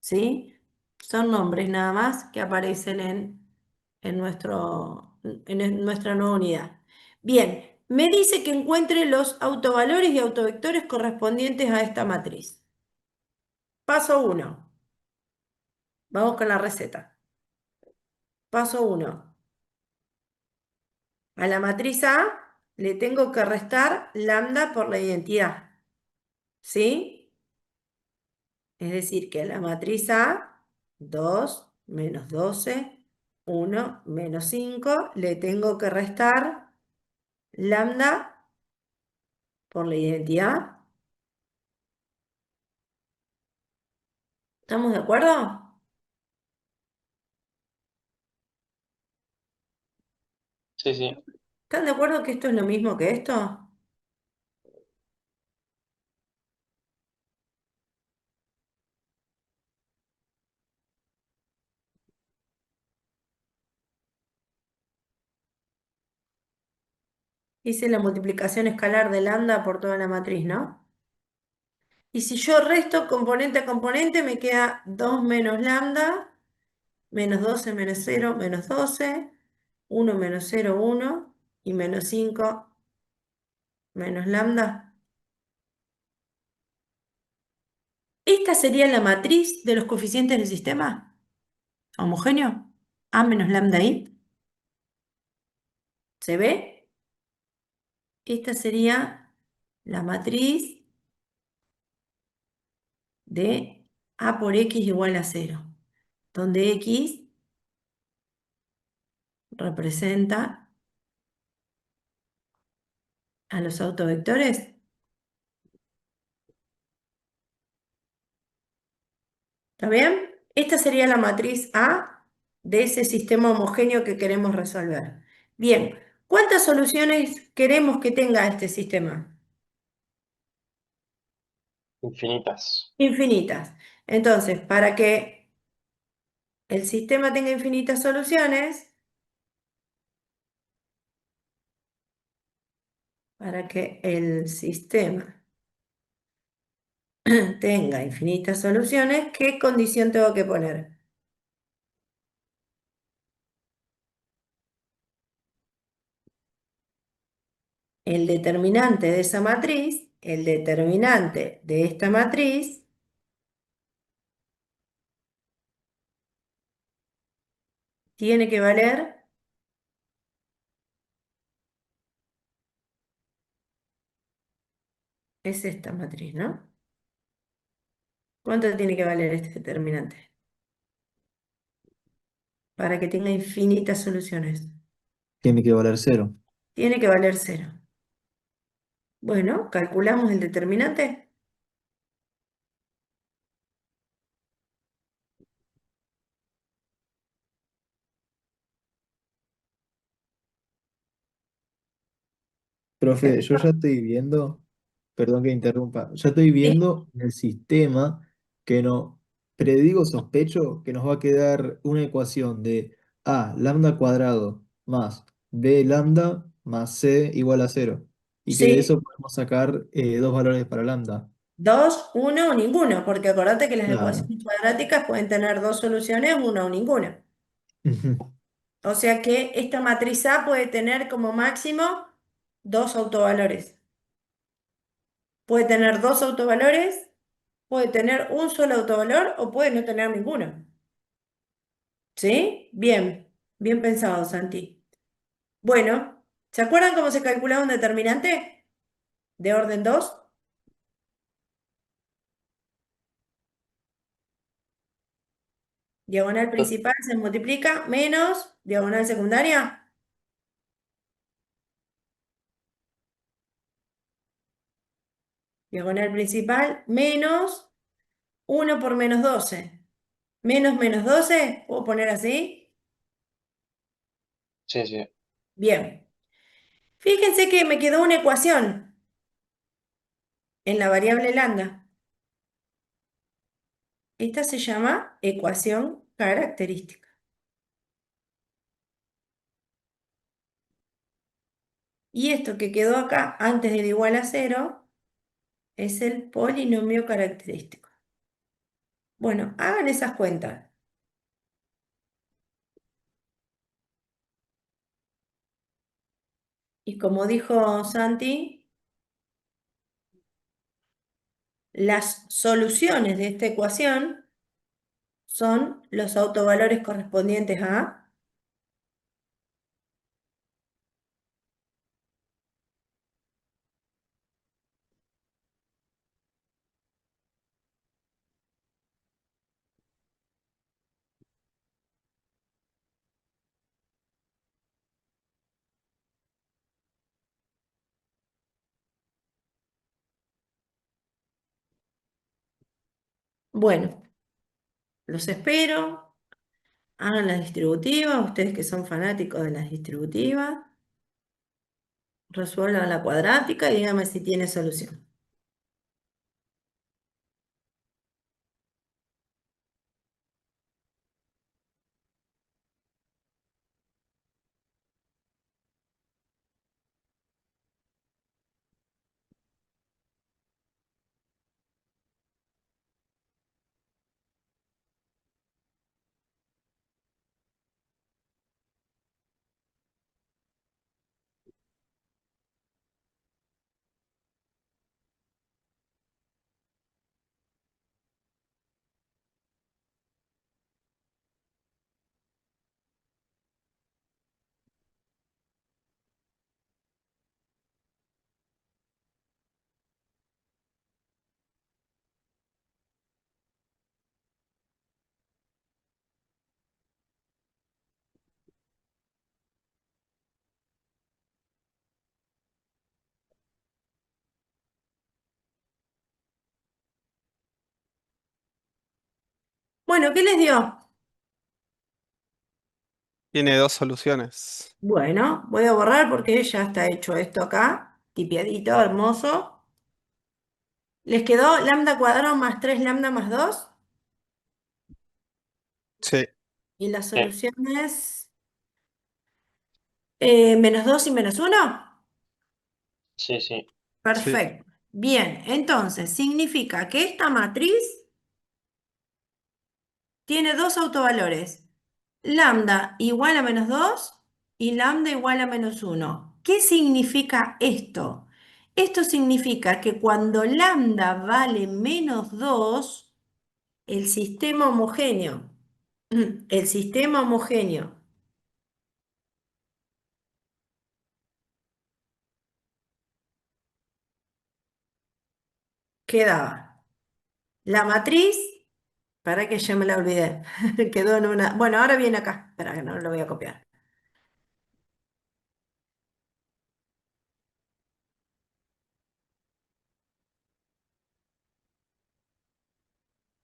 ¿sí? Son nombres nada más que aparecen en nuestra nueva unidad. Bien, me dice que encuentre los autovalores y autovectores correspondientes a esta matriz. Paso 1. Vamos con la receta. Paso 1. A la matriz A le tengo que restar lambda por la identidad. ¿Sí? Es decir, que a la matriz A, 2 menos 12, 1 menos 5, le tengo que restar lambda por la identidad. ¿Estamos de acuerdo? Sí, sí. ¿Están de acuerdo que esto es lo mismo que esto? Hice la multiplicación escalar de lambda por toda la matriz, ¿no? Y si yo resto componente a componente, me queda 2 menos lambda, menos 12 menos 0 menos 12, 1 menos 0, 1, y menos 5 menos lambda. Esta sería la matriz de los coeficientes del sistema homogéneo. A menos lambda I. ¿Se ve? Esta sería la matriz de A por X igual a 0, donde X representa a los autovectores. ¿Está bien? Esta sería la matriz A de ese sistema homogéneo que queremos resolver. Bien, ¿cuántas soluciones queremos que tenga este sistema? Infinitas. Infinitas. Entonces, para que el sistema tenga infinitas soluciones, para que el sistema tenga infinitas soluciones, ¿qué condición tengo que poner? El determinante de esa matriz, el determinante de esta matriz, tiene que valer es esta matriz, ¿no? ¿Cuánto tiene que valer este determinante? Para que tenga infinitas soluciones. Tiene que valer 0. Tiene que valer 0. Bueno, calculamos el determinante. Profe, yo ya estoy viendo, perdón que interrumpa, ya estoy Sí, viendo en el sistema que no, predigo, sospecho que nos va a quedar una ecuación de A lambda cuadrado más B lambda más C igual a cero. Y que de sí, eso podemos sacar dos valores para lambda. dos, uno o ninguno, porque acordate que las Claro. ecuaciones cuadráticas pueden tener dos soluciones, una o ninguna. Ujú. O sea que esta matriz A puede tener como máximo dos autovalores. Puede tener dos autovalores, puede tener un solo autovalor o puede no tener ninguno. ¿Sí? Bien, bien pensado, Santi. Bueno, ¿se acuerdan cómo se calculaba un determinante de orden 2? Diagonal principal se multiplica menos diagonal secundaria. Diagonal principal menos uno por menos 12. Menos menos 12, ¿puedo poner así? Sí, sí. Bien. Fíjense que me quedó una ecuación en la variable lambda. Esta se llama ecuación característica. Y esto que quedó acá antes del igual a cero es el polinomio característico. Bueno, hagan esas cuentas. Y como dijo Santi, las soluciones de esta ecuación son los autovalores correspondientes a... Bueno, los espero. Hagan las distributivas, ustedes que son fanáticos de las distributivas. Resuelvan la cuadrática y díganme si tiene solución. Bueno, ¿qué les dio? Tiene dos soluciones. Bueno, voy a borrar porque ya está hecho esto acá, tipiadito, hermoso. ¿Les quedó lambda cuadrado más 3 lambda más 2? Sí, Y la Sí, solución es menos 2 y menos uno. sí, sí. sí. Perfecto. Bien, entonces significa que esta matriz tiene dos autovalores. Lambda igual a menos 2 y lambda igual a menos uno. ¿Qué significa esto? Esto significa que cuando lambda vale menos 2, el sistema homogéneo, el sistema homogéneo quedaba la matriz, para que ya me la olvidé, quedó en una, bueno, ahora viene acá, espera que no lo voy a copiar.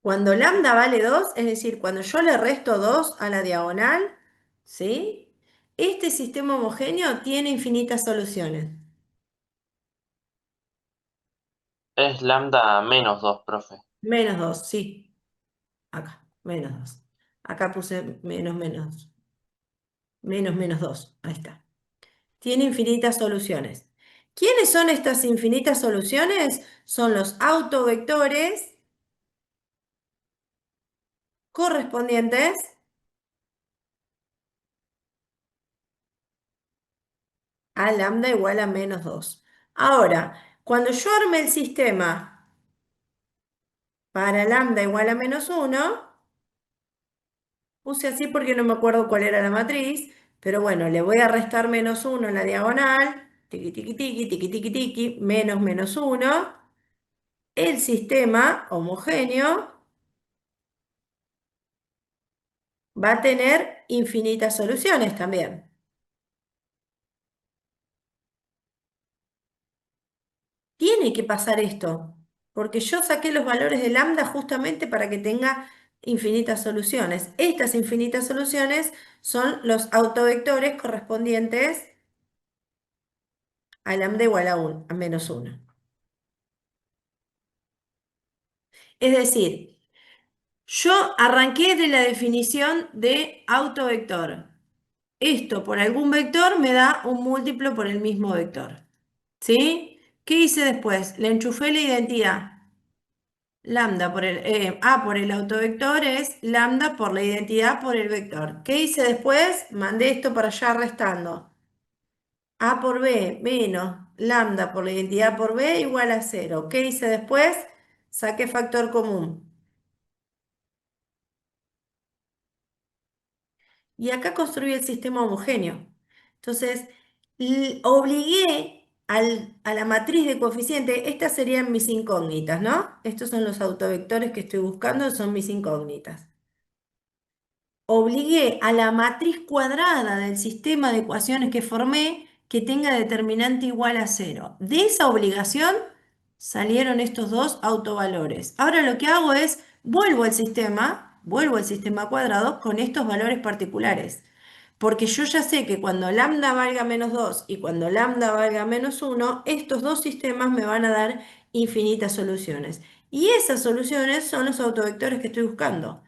Cuando lambda vale 2, es decir, cuando yo le resto 2 a la diagonal, ¿sí? Este sistema homogéneo tiene infinitas soluciones. Es lambda menos 2, profe. Menos 2, sí. Acá, menos 2. Acá puse menos 2. Ahí está. Tiene infinitas soluciones. ¿Quiénes son estas infinitas soluciones? Son los autovectores correspondientes a lambda igual a menos 2. Ahora, cuando yo arme el sistema para lambda igual a menos 1, puse así porque no me acuerdo cuál era la matriz, pero bueno, le voy a restar menos 1 en la diagonal, tiqui, tiqui, tiqui, tiqui, tiqui, tiqui, menos 1. El sistema homogéneo va a tener infinitas soluciones también. Tiene que pasar esto, porque yo saqué los valores de lambda justamente para que tenga infinitas soluciones. Estas infinitas soluciones son los autovectores correspondientes a lambda igual a menos 1. Es decir, yo arranqué de la definición de autovector. Esto por algún vector me da un múltiplo por el mismo vector. ¿Sí? ¿Qué hice después? Le enchufé la identidad. Lambda por A por el autovector es lambda por la identidad por el vector. ¿Qué hice después? Mandé esto para allá restando. A por B menos lambda por la identidad por B igual a 0. ¿Qué hice después? Saqué factor común. Y acá construí el sistema homogéneo. Entonces, obligué a la matriz de coeficiente, estas serían mis incógnitas, ¿no? Estos son los autovectores que estoy buscando, son mis incógnitas. Obligué a la matriz cuadrada del sistema de ecuaciones que formé que tenga determinante igual a 0. De esa obligación salieron estos dos autovalores. Ahora lo que hago es, vuelvo al sistema cuadrado con estos valores particulares. Porque yo ya sé que cuando lambda valga menos 2 y cuando lambda valga menos 1, estos dos sistemas me van a dar infinitas soluciones. Y esas soluciones son los autovectores que estoy buscando.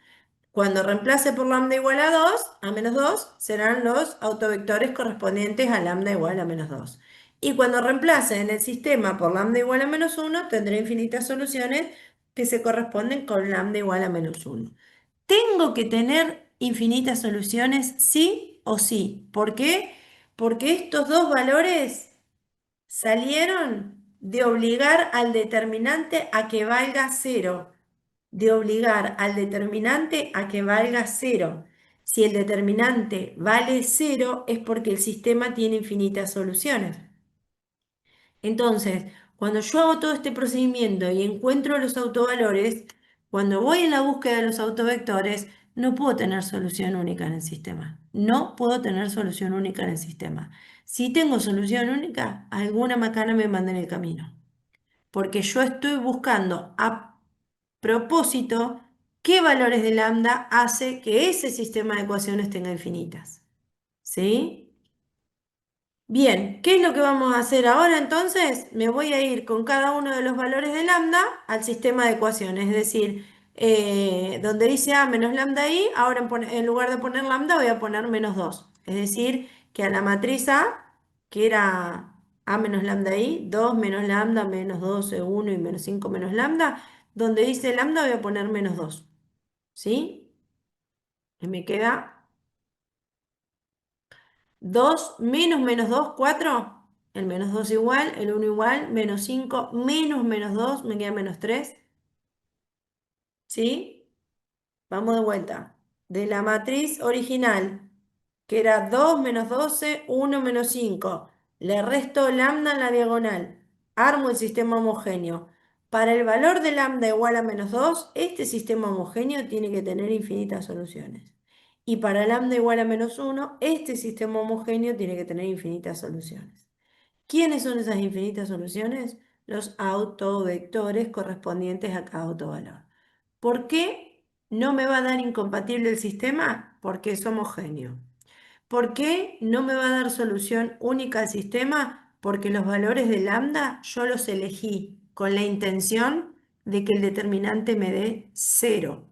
Cuando reemplace por lambda igual a 2, a menos 2, serán los autovectores correspondientes a lambda igual a menos 2. Y cuando reemplace en el sistema por lambda igual a menos 1, tendré infinitas soluciones que se corresponden con lambda igual a menos 1. Tengo que tener infinitas soluciones sí o sí. ¿Por qué? Porque estos dos valores salieron de obligar al determinante a que valga 0. De obligar al determinante a que valga 0. Si el determinante vale 0 es porque el sistema tiene infinitas soluciones. Entonces, cuando yo hago todo este procedimiento y encuentro los autovalores, cuando voy en la búsqueda de los autovectores, no puedo tener solución única en el sistema. No puedo tener solución única en el sistema. Si tengo solución única, alguna macana me manda en el camino. Porque yo estoy buscando a propósito qué valores de lambda hace que ese sistema de ecuaciones tenga infinitas. ¿Sí? Bien, ¿qué es lo que vamos a hacer ahora entonces? Me voy a ir con cada uno de los valores de lambda al sistema de ecuaciones, es decir, donde dice A menos lambda I, ahora en lugar de poner lambda voy a poner menos 2. Es decir, que a la matriz A, que era A menos lambda I, 2 menos lambda, menos 12, 1 y menos 5 menos lambda, donde dice lambda voy a poner menos 2. ¿Sí? Y me queda 2 menos 2, 4. El menos 2 igual, el 1 igual, menos 5 menos 2, me queda menos 3. ¿Sí? Vamos de vuelta. De la matriz original, que era 2 menos 12, 1 menos 5. Le resto lambda en la diagonal. Armo el sistema homogéneo. Para el valor de lambda igual a menos 2, este sistema homogéneo tiene que tener infinitas soluciones. Y para lambda igual a menos 1, este sistema homogéneo tiene que tener infinitas soluciones. ¿Quiénes son esas infinitas soluciones? Los autovectores correspondientes a cada autovalor. ¿Por qué no me va a dar incompatible el sistema? Porque es homogéneo. ¿Por qué no me va a dar solución única al sistema? Porque los valores de lambda yo los elegí con la intención de que el determinante me dé 0.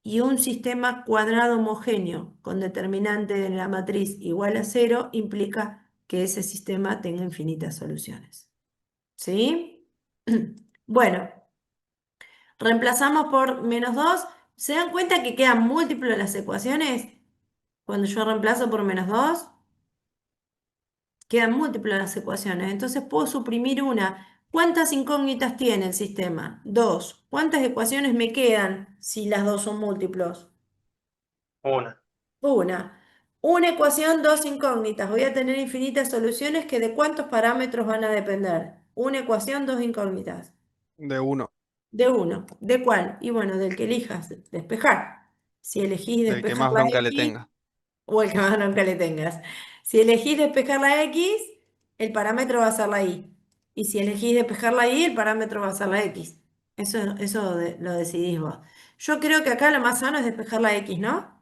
Y un sistema cuadrado homogéneo con determinante de la matriz igual a 0 implica que ese sistema tenga infinitas soluciones. ¿Sí? Bueno, reemplazamos por -2. ¿Se dan cuenta que quedan múltiplos las ecuaciones? Cuando yo reemplazo por -2, quedan múltiples las ecuaciones. Entonces puedo suprimir una. ¿Cuántas incógnitas tiene el sistema? 2. ¿Cuántas ecuaciones me quedan si las dos son múltiplos? Una. Una. Una ecuación, dos incógnitas. Voy a tener infinitas soluciones que de cuántos parámetros van a depender. Una ecuación, dos incógnitas. De 1. De uno. ¿De cuál? Y bueno, del que elijas, despejar. Si elegís Del que despejar más la bronca le X, tenga. o el que más nunca le tengas. Si elegís despejar la X, el parámetro va a ser la Y. Y si elegís despejar la Y, el parámetro va a ser la X. Eso lo decidís vos. Yo creo que acá lo más sano es despejar la X, ¿no?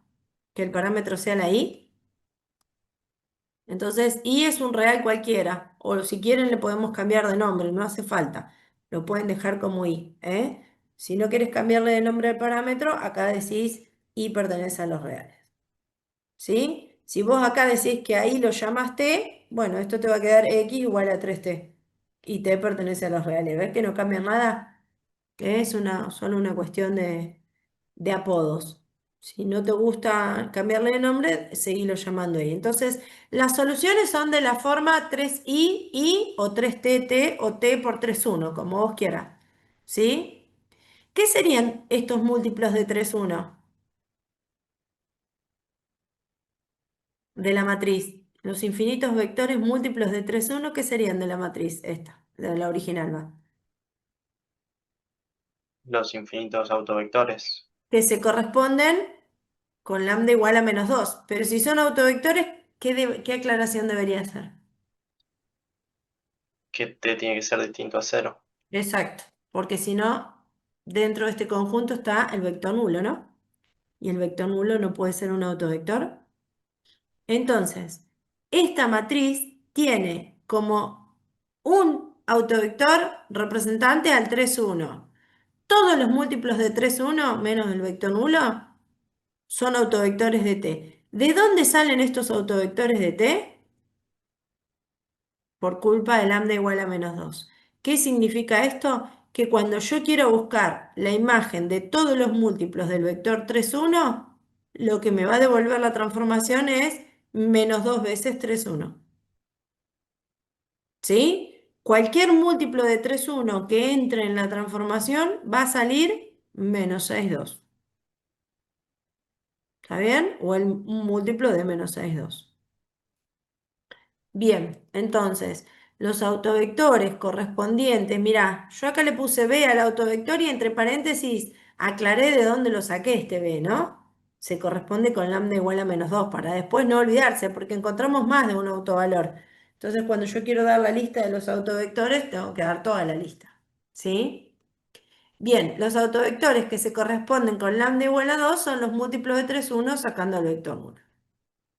Que el parámetro sea la Y. Entonces, Y es un real cualquiera. O si quieren le podemos cambiar de nombre, no hace falta. Lo pueden dejar como Y, ¿eh? Si no quieres cambiarle de nombre al parámetro, acá decís Y pertenece a los reales. ¿Sí? Si vos acá decís que ahí lo llamas T, bueno, esto te va a quedar X igual a 3T. Y T pertenece a los reales. ¿Ves que no cambia nada? Es solo una cuestión de apodos. Si no te gusta cambiarle de nombre, seguilo llamando ahí. Entonces, las soluciones son de la forma 3i, i o 3t, t o t por 3,1, como vos quieras. ¿Sí? ¿Qué serían estos múltiplos de 3,1 de la matriz? Los infinitos vectores múltiplos de 3,1, ¿qué serían de la matriz esta, de la original, va? Los infinitos autovectores. Que se corresponden con lambda igual a -2. Pero si son autovectores, ¿qué aclaración debería hacer? Que t tiene que ser distinto a 0. Exacto, porque si no, dentro de este conjunto está el vector nulo, ¿no? Y el vector nulo no puede ser un autovector. Entonces, esta matriz tiene como un autovector representante al 3,1. Todos los múltiplos de 3,1 menos el vector nulo son autovectores de t. ¿De dónde salen estos autovectores de t? Por culpa de lambda igual a -2. ¿Qué significa esto? Que cuando yo quiero buscar la imagen de todos los múltiplos del vector 3,1, lo que me va a devolver la transformación es -2 veces 3,1. ¿Sí? Cualquier múltiplo de 3,1 que entre en la transformación va a salir -6,2. ¿Está bien? O un múltiplo de -6,2. Bien, entonces, los autovectores correspondientes, mirá, yo acá le puse B al autovector y entre paréntesis aclaré de dónde lo saqué este B, ¿no? Se corresponde con lambda igual a -2 para después no olvidarse, porque encontramos más de un autovalor. Entonces, cuando yo quiero dar la lista de los autovectores, tengo que dar toda la lista, ¿sí? Bien, los autovectores que se corresponden con lambda igual a 2 son los múltiplos de 3,1 sacando el vector 1.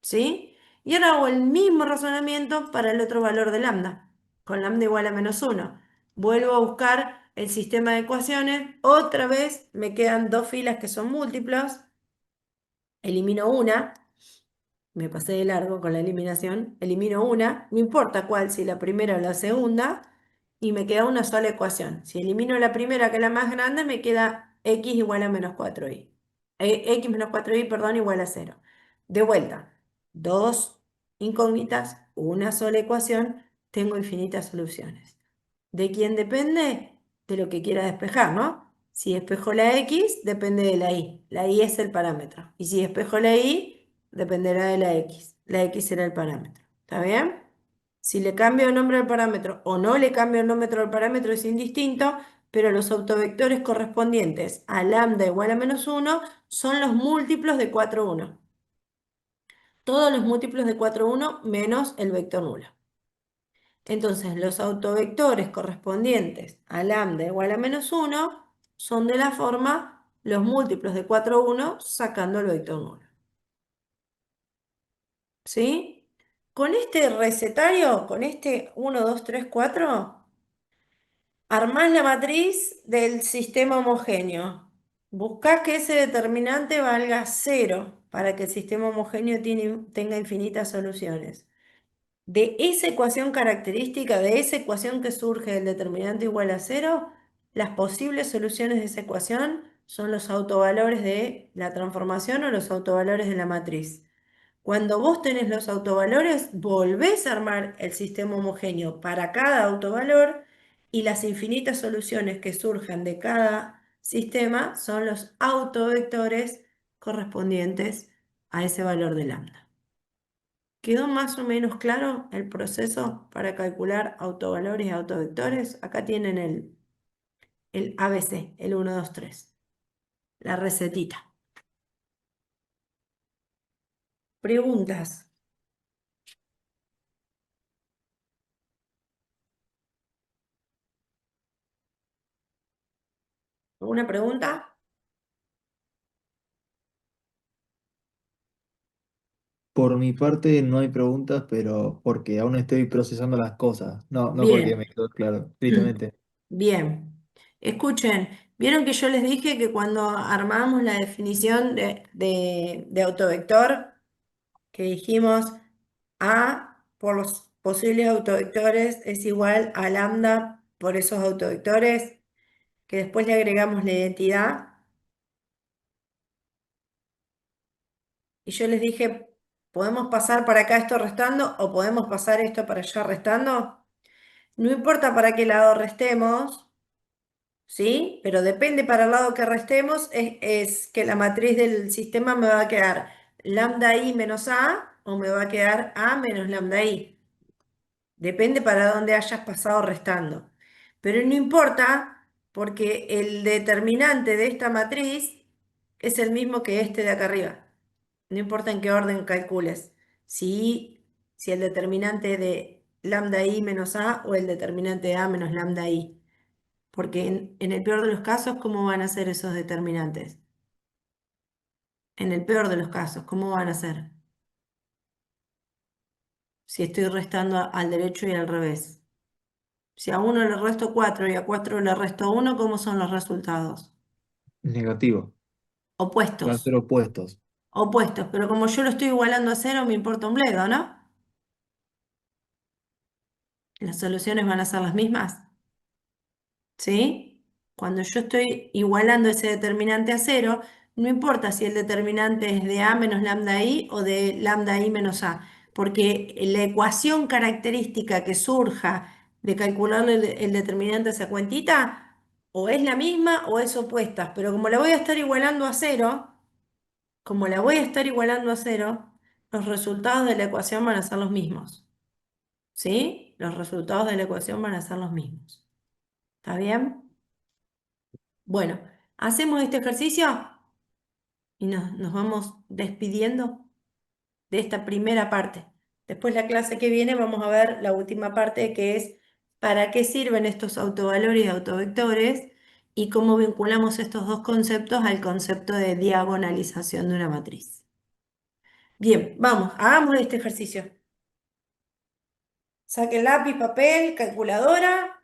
¿Sí? Y ahora hago el mismo razonamiento para el otro valor de lambda, con lambda igual a -1. Vuelvo a buscar el sistema de ecuaciones, otra vez me quedan dos filas que son múltiplos, elimino una, me pasé de largo con la eliminación, elimino una, no importa cuál, si la primera o la segunda, y me queda una sola ecuación. Si elimino la primera, que es la más grande, me queda x igual a -4y. X menos 4y, perdón, igual a 0. De vuelta, dos incógnitas, una sola ecuación, tengo infinitas soluciones. ¿De quién depende? De lo que quiera despejar, ¿no? Si despejo la X, depende de la Y. La Y es el parámetro. Y si despejo la Y, dependerá de la X. La X será el parámetro. ¿Está bien? Si le cambio el nombre al parámetro o no le cambio el nombre al parámetro es indistinto, pero los autovectores correspondientes a lambda igual a -1 son los múltiplos de 4,1. Todos los múltiplos de 4,1 menos el vector nulo. Entonces, los autovectores correspondientes a lambda igual a -1 son de la forma los múltiplos de 4,1 sacando el vector nulo. ¿Sí? Con este recetario, con este 1, 2, 3, 4, Armás la matriz del sistema homogéneo. Buscás que ese determinante valga cero para que el sistema homogéneo tenga infinitas soluciones. De esa ecuación característica, de esa ecuación que surge del determinante igual a cero, las posibles soluciones de esa ecuación son los autovalores de la transformación o los autovalores de la matriz. Cuando vos tenés los autovalores, volvés a armar el sistema homogéneo para cada autovalor y las infinitas soluciones que surjan de cada sistema son los autovectores correspondientes a ese valor de lambda. ¿Quedó más o menos claro el proceso para calcular autovalores y autovectores? Acá tienen el ABC, el 1, 2, 3, la recetita. Preguntas. ¿Alguna pregunta? Por mi parte no hay preguntas, pero porque aún estoy procesando las cosas. No porque me Bien. quedó claro, tristemente. Bien. Escuchen, vieron que yo les dije que cuando armamos la definición de autovector, que dijimos A por los posibles autovectores es igual a lambda por esos autovectores, que después le agregamos la identidad. Y yo les dije, ¿podemos pasar para acá esto restando o podemos pasar esto para allá restando? No importa para qué lado restemos, ¿sí? Pero depende para el lado que restemos, es que la matriz del sistema me va a quedar lambda i menos a o me va a quedar a menos lambda i. Depende para dónde hayas pasado restando. Pero no importa porque el determinante de esta matriz es el mismo que este de acá arriba. No importa en qué orden calcules. Si el determinante de lambda i menos a o el determinante de a menos lambda i. Porque en el peor de los casos, ¿cómo van a ser esos determinantes? En el peor de los casos, ¿cómo van a ser? Si estoy restando al derecho y al revés. Si a uno le resto 4 y a 4 le resto uno, ¿cómo son los resultados? Negativo. Van a Opuestos. ser opuestos. Opuestos. Pero como yo lo estoy igualando a cero, me importa un bledo, ¿no? Las soluciones van a ser las mismas. ¿Sí? Cuando yo estoy igualando ese determinante a cero, no importa si el determinante es de a menos lambda i o de lambda i menos a, porque la ecuación característica que surja de calcularle el determinante a esa cuentita, o es la misma o es opuesta, pero como la voy a estar igualando a cero, como la voy a estar igualando a cero, los resultados de la ecuación van a ser los mismos. ¿Sí? Los resultados de la ecuación van a ser los mismos. ¿Está bien? Bueno, hacemos este ejercicio y nos vamos despidiendo de esta primera parte. Después la clase que viene vamos a ver la última parte que es para qué sirven estos autovalores y autovectores y cómo vinculamos estos dos conceptos al concepto de diagonalización de una matriz. Bien, vamos, hagamos este ejercicio. Saquen lápiz, papel, calculadora,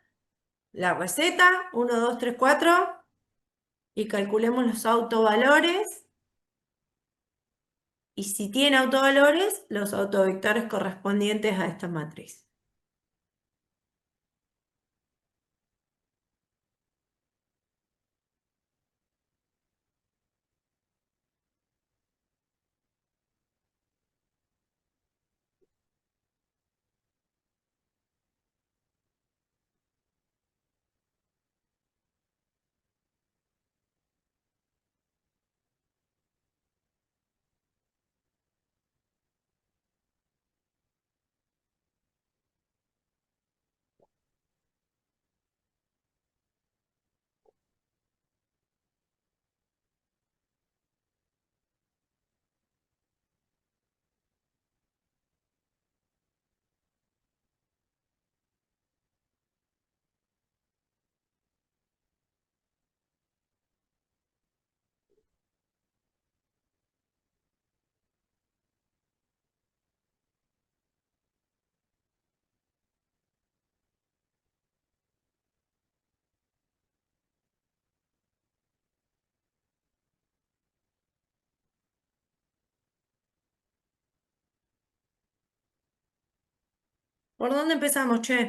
la receta, 1, 2, 3, 4 y calculemos los autovalores. Y si tiene autovalores, los autovectores correspondientes a esta matriz. ¿Por dónde empezamos, che?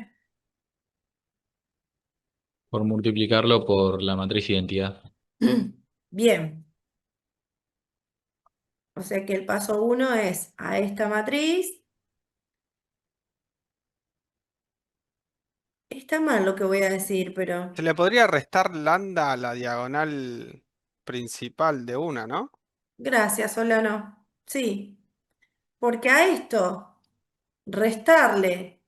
Por multiplicarlo por la matriz identidad. Bien. O sea que el paso 1 es a esta matriz. Está mal lo que voy a decir, pero Se le podría restar lambda a la diagonal principal de una, ¿no? gracias, Solano. Sí, porque a esto restarle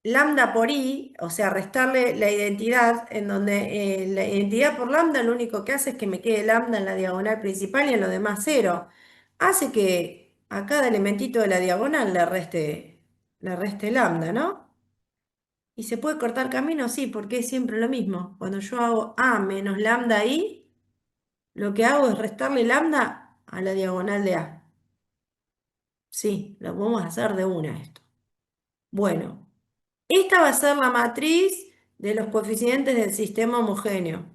lambda por i, o sea, restarle la identidad, en donde la identidad por lambda lo único que hace es que me quede lambda en la diagonal principal y en lo demás cero. Hace que a cada elementito de la diagonal le reste lambda, ¿no? ¿Y se puede cortar camino? Sí, porque es siempre lo mismo. Cuando yo hago a menos lambda i, lo que hago es restarle lambda a la diagonal de a. Sí, lo podemos hacer de una esto. Bueno, esta va a ser la matriz de los coeficientes del sistema homogéneo.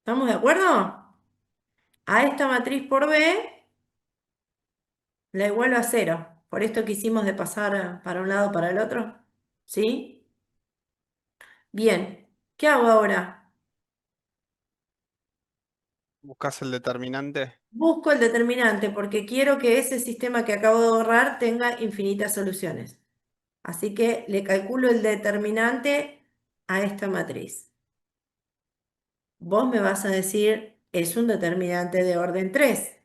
¿Estamos de acuerdo? A esta matriz por B la igualo a cero. Por esto que hicimos de pasar para un lado para el otro. ¿Sí? Bien, ¿qué hago ahora? Buscas el determinante. Busco el determinante porque quiero que ese sistema que acabo de borrar tenga infinitas soluciones. Así que le calculo el determinante a esta matriz. Vos me vas a decir, es un determinante de orden 3.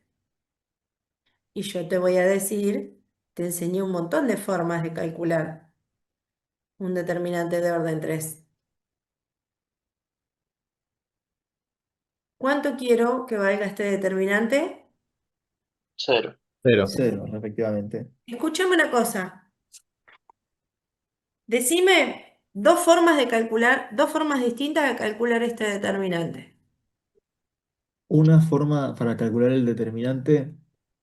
Y yo te voy a decir, te enseñé un montón de formas de calcular un determinante de orden 3. ¿Cuánto quiero que valga este determinante? 0. 0. 0, efectivamente. Escúchame una cosa. Decime dos formas de calcular, dos formas distintas de calcular este determinante. Una forma para calcular el determinante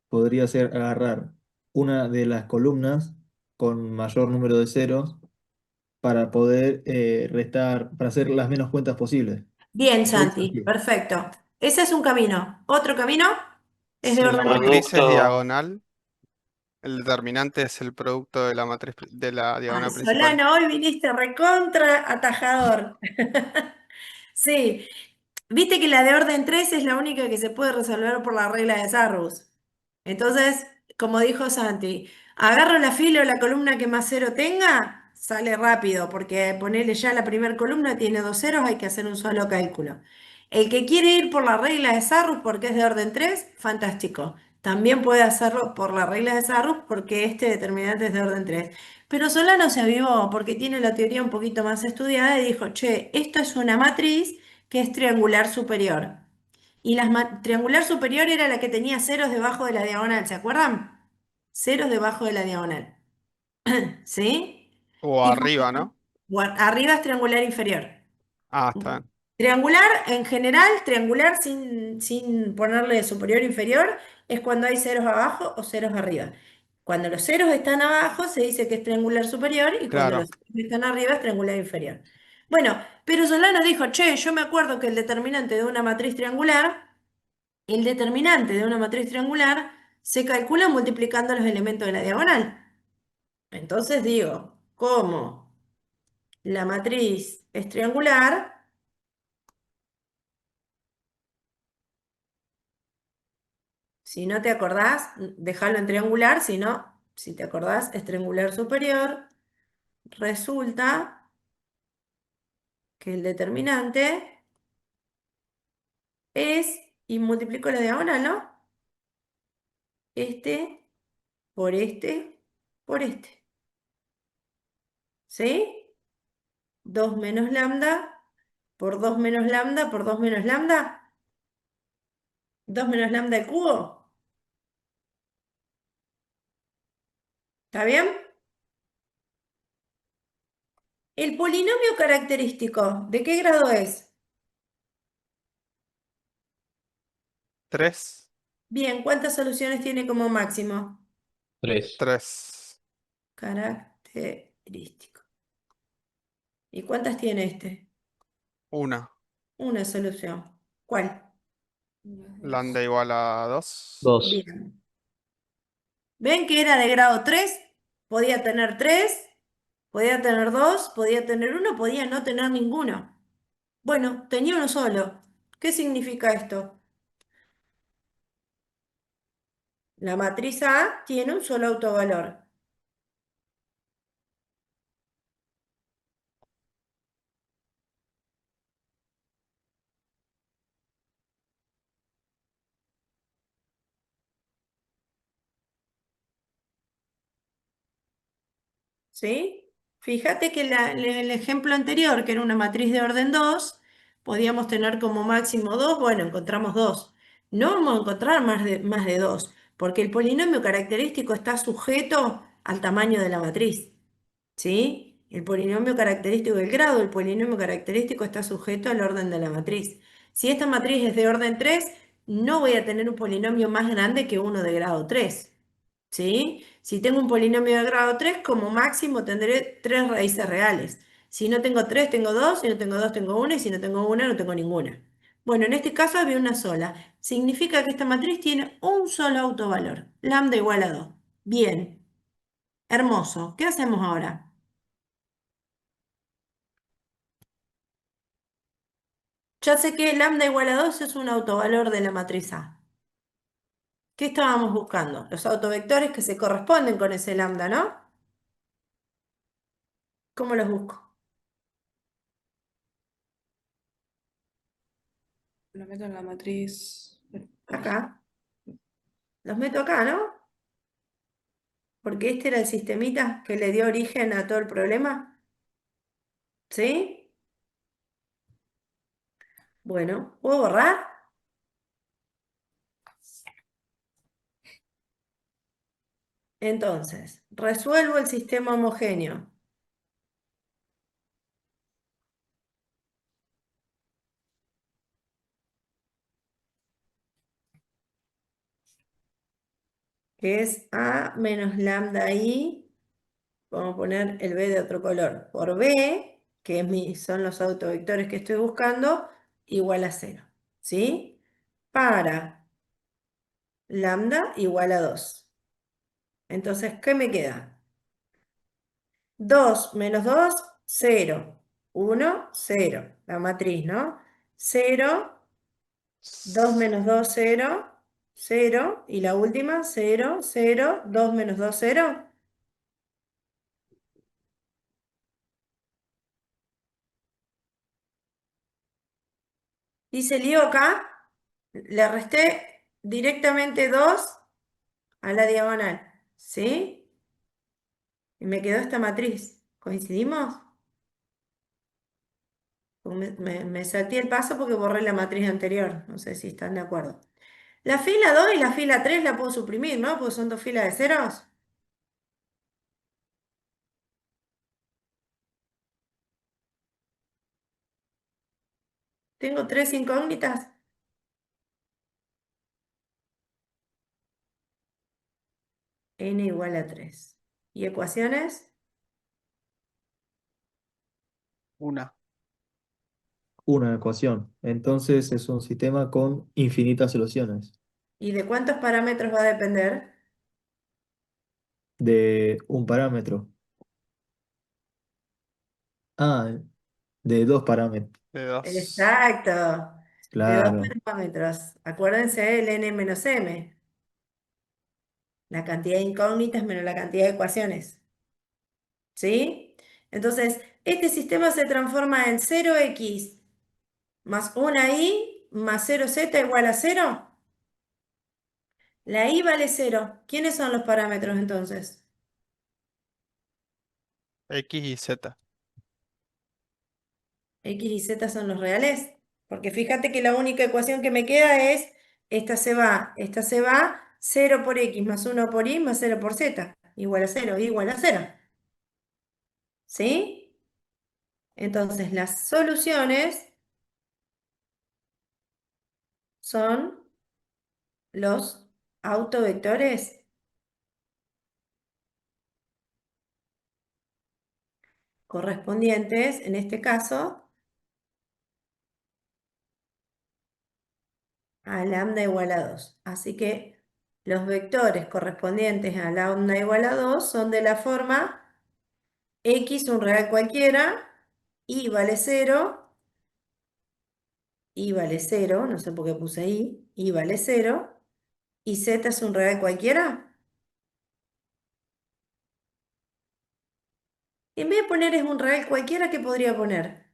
podría ser agarrar una de las columnas con mayor número de ceros para poder restar, para hacer las menos cuentas posibles. Bien, Muy Santi, sencillo. perfecto. Ese es un camino. Otro camino es de Si la orden matriz es 3. Producto. diagonal, el determinante es el producto de la matriz de la Ay, diagonal principal. Solano, hoy viniste recontra atajador. Sí, viste que la de orden 3 es la única que se puede resolver por la regla de Sarrus. Entonces, como dijo Santi, agarro la fila o la columna que más cero tenga, sale rápido, porque ponerle ya la primera columna tiene dos ceros, hay que hacer un solo cálculo. El que quiere ir por la regla de Sarrus porque es de orden 3, fantástico. También puede hacerlo por la regla de Sarrus porque este determinante es de orden 3. Pero Solano se avivó porque tiene la teoría un poquito más estudiada y dijo, che, esto es una matriz que es triangular superior. Y la triangular superior era la que tenía ceros debajo de la diagonal, ¿se acuerdan? Ceros debajo de la diagonal. ¿Sí? O Y arriba, ¿no? arriba es triangular inferior. Ah, está bien. Triangular, en general, triangular sin ponerle superior o inferior, es cuando hay ceros abajo o ceros arriba. Cuando los ceros están abajo, se dice que es triangular superior y cuando los Claro. ceros están arriba es triangular inferior. Bueno, pero Solano dijo, che, yo me acuerdo que el determinante de una matriz triangular, el determinante de una matriz triangular se calcula multiplicando los elementos de la diagonal. Entonces digo, como la matriz es triangular, si no te acordás, déjalo en triangular, si no, si te acordás, es triangular superior. Resulta que el determinante es, y multiplico la diagonal, ¿no? Este por este por este. ¿Sí? 2 menos lambda por 2 menos lambda por 2 menos lambda. 2 menos lambda al cubo. ¿Está bien? El polinomio característico, ¿de qué grado es? 3, Bien, ¿cuántas soluciones tiene como máximo? 3. 3, Característico. ¿Y cuántas tiene este? 1. Una solución. ¿Cuál? Lambda igual a 2. 2. Bien. ¿Ven que era de grado 3? Podía tener 3, podía tener 2, podía tener 1, podía no tener ninguno. Bueno, tenía uno solo. ¿Qué significa esto? La matriz A tiene un solo autovalor. ¿Sí? Fíjate que el ejemplo anterior, que era una matriz de orden 2, podíamos tener como máximo 2, bueno, encontramos 2. No vamos a encontrar más de 2, porque el polinomio característico está sujeto al tamaño de la matriz. ¿Sí? El polinomio característico, el grado del polinomio característico está sujeto al orden de la matriz. Si esta matriz es de orden 3, no voy a tener un polinomio más grande que uno de grado 3. ¿Sí? Si tengo un polinomio de grado 3, como máximo tendré 3 raíces reales. Si no tengo 3, tengo 2, si no tengo 2, tengo 1, y si no tengo 1, no tengo ninguna. Bueno, en este caso había una sola. Significa que esta matriz tiene un solo autovalor, lambda igual a 2. Bien, hermoso. ¿Qué hacemos ahora? Ya sé que lambda igual a 2 es un autovalor de la matriz A. ¿Qué estábamos buscando? Los autovectores que se corresponden con ese lambda, ¿no? ¿Cómo los busco? Lo meto en la matriz. Acá. Los meto acá, ¿no? Porque este era el sistemita que le dio origen a todo el problema. ¿Sí? Bueno, ¿puedo borrar? Entonces, resuelvo el sistema homogéneo. Que es A menos lambda I. Vamos a poner el B de otro color. Por B, que son los autovectores que estoy buscando, igual a 0. ¿Sí? Para lambda igual a 2. Entonces, ¿qué me queda? 2 menos 2, 0. 1, 0. La matriz, ¿no? 0, 2 menos 2, 0, 0. Y la última, 0, 0, 2 menos 2, 0. Hice lío acá, le resté directamente 2 a la diagonal, ¿sí? Y me quedó esta matriz. ¿Coincidimos? Me salté el paso porque borré la matriz anterior. No sé si están de acuerdo. La fila 2 y la fila 3 la puedo suprimir, ¿no? Porque son dos filas de ceros. Tengo 3 incógnitas. N igual a 3. ¿Y ecuaciones? Una. Una ecuación. Entonces es un sistema con infinitas soluciones ¿Y de cuántos parámetros va a depender? de un parámetro. Ah, de dos parámetros. De dos. Exacto. De dos Claro. parámetros. Acuérdense el n menos m. La cantidad de incógnitas menos la cantidad de ecuaciones. ¿Sí? Entonces, este sistema se transforma en 0x más una y más 0z igual a 0. La i vale 0. ¿Quiénes son los parámetros entonces? X y Z. X y z son los reales. Porque fíjate que la única ecuación que me queda es esta se va, 0 por x más 1 por y más 0 por z, igual a 0, igual a 0. ¿Sí? Entonces las soluciones son los autovectores correspondientes, en este caso, a lambda igual a 2. Así que los vectores correspondientes a lambda igual a 2 son de la forma x un real cualquiera, y vale 0, no sé por qué puse y vale 0, y z es un real cualquiera. En vez de poner es un real cualquiera, ¿qué podría poner?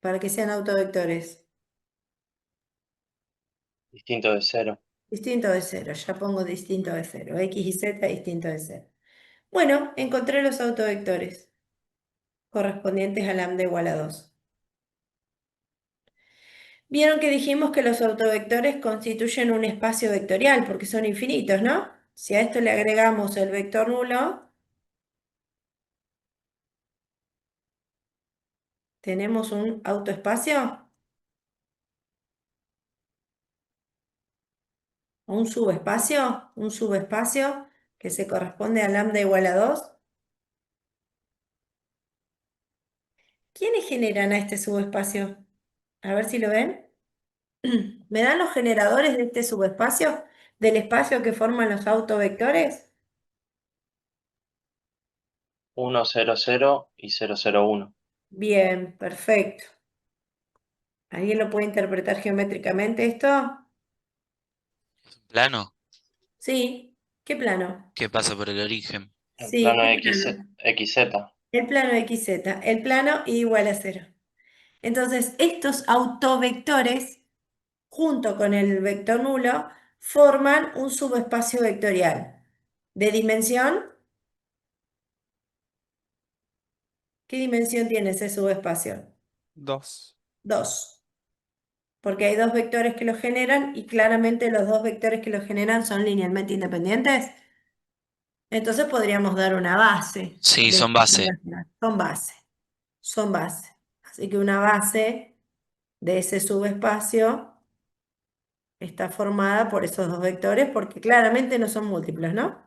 Para que sean autovectores. Distinto de 0. Distinto de 0, ya pongo distinto de 0. X y z distinto de 0. Bueno, encontré los autovectores correspondientes a lambda igual a 2. Vieron que dijimos que los autovectores constituyen un espacio vectorial porque son infinitos, ¿no? Si a esto le agregamos el vector nulo, tenemos un autoespacio o un subespacio que se corresponde a lambda igual a 2. ¿Quiénes generan a este subespacio? A ver si lo ven. ¿Me dan los generadores de este subespacio, del espacio que forman los autovectores? 1, 0, 0 y 0, 0, 1. Bien, perfecto. ¿Alguien lo puede interpretar geométricamente esto? Plano, Sí. ¿Qué plano? ¿qué pasa por el origen? El Sí, plano ¿qué X, plano? XZ. El plano XZ. El plano I igual a 0. Entonces, estos autovectores, junto con el vector nulo, forman un subespacio vectorial. ¿De dimensión? ¿Qué dimensión tiene ese subespacio? 2. 2. Porque hay dos vectores que lo generan y claramente los dos vectores que lo generan son linealmente independientes. Entonces podríamos dar una base Sí, de son esta base. relación. Son base. Así que una base de ese subespacio está formada por esos dos vectores porque claramente no son múltiplos, ¿no?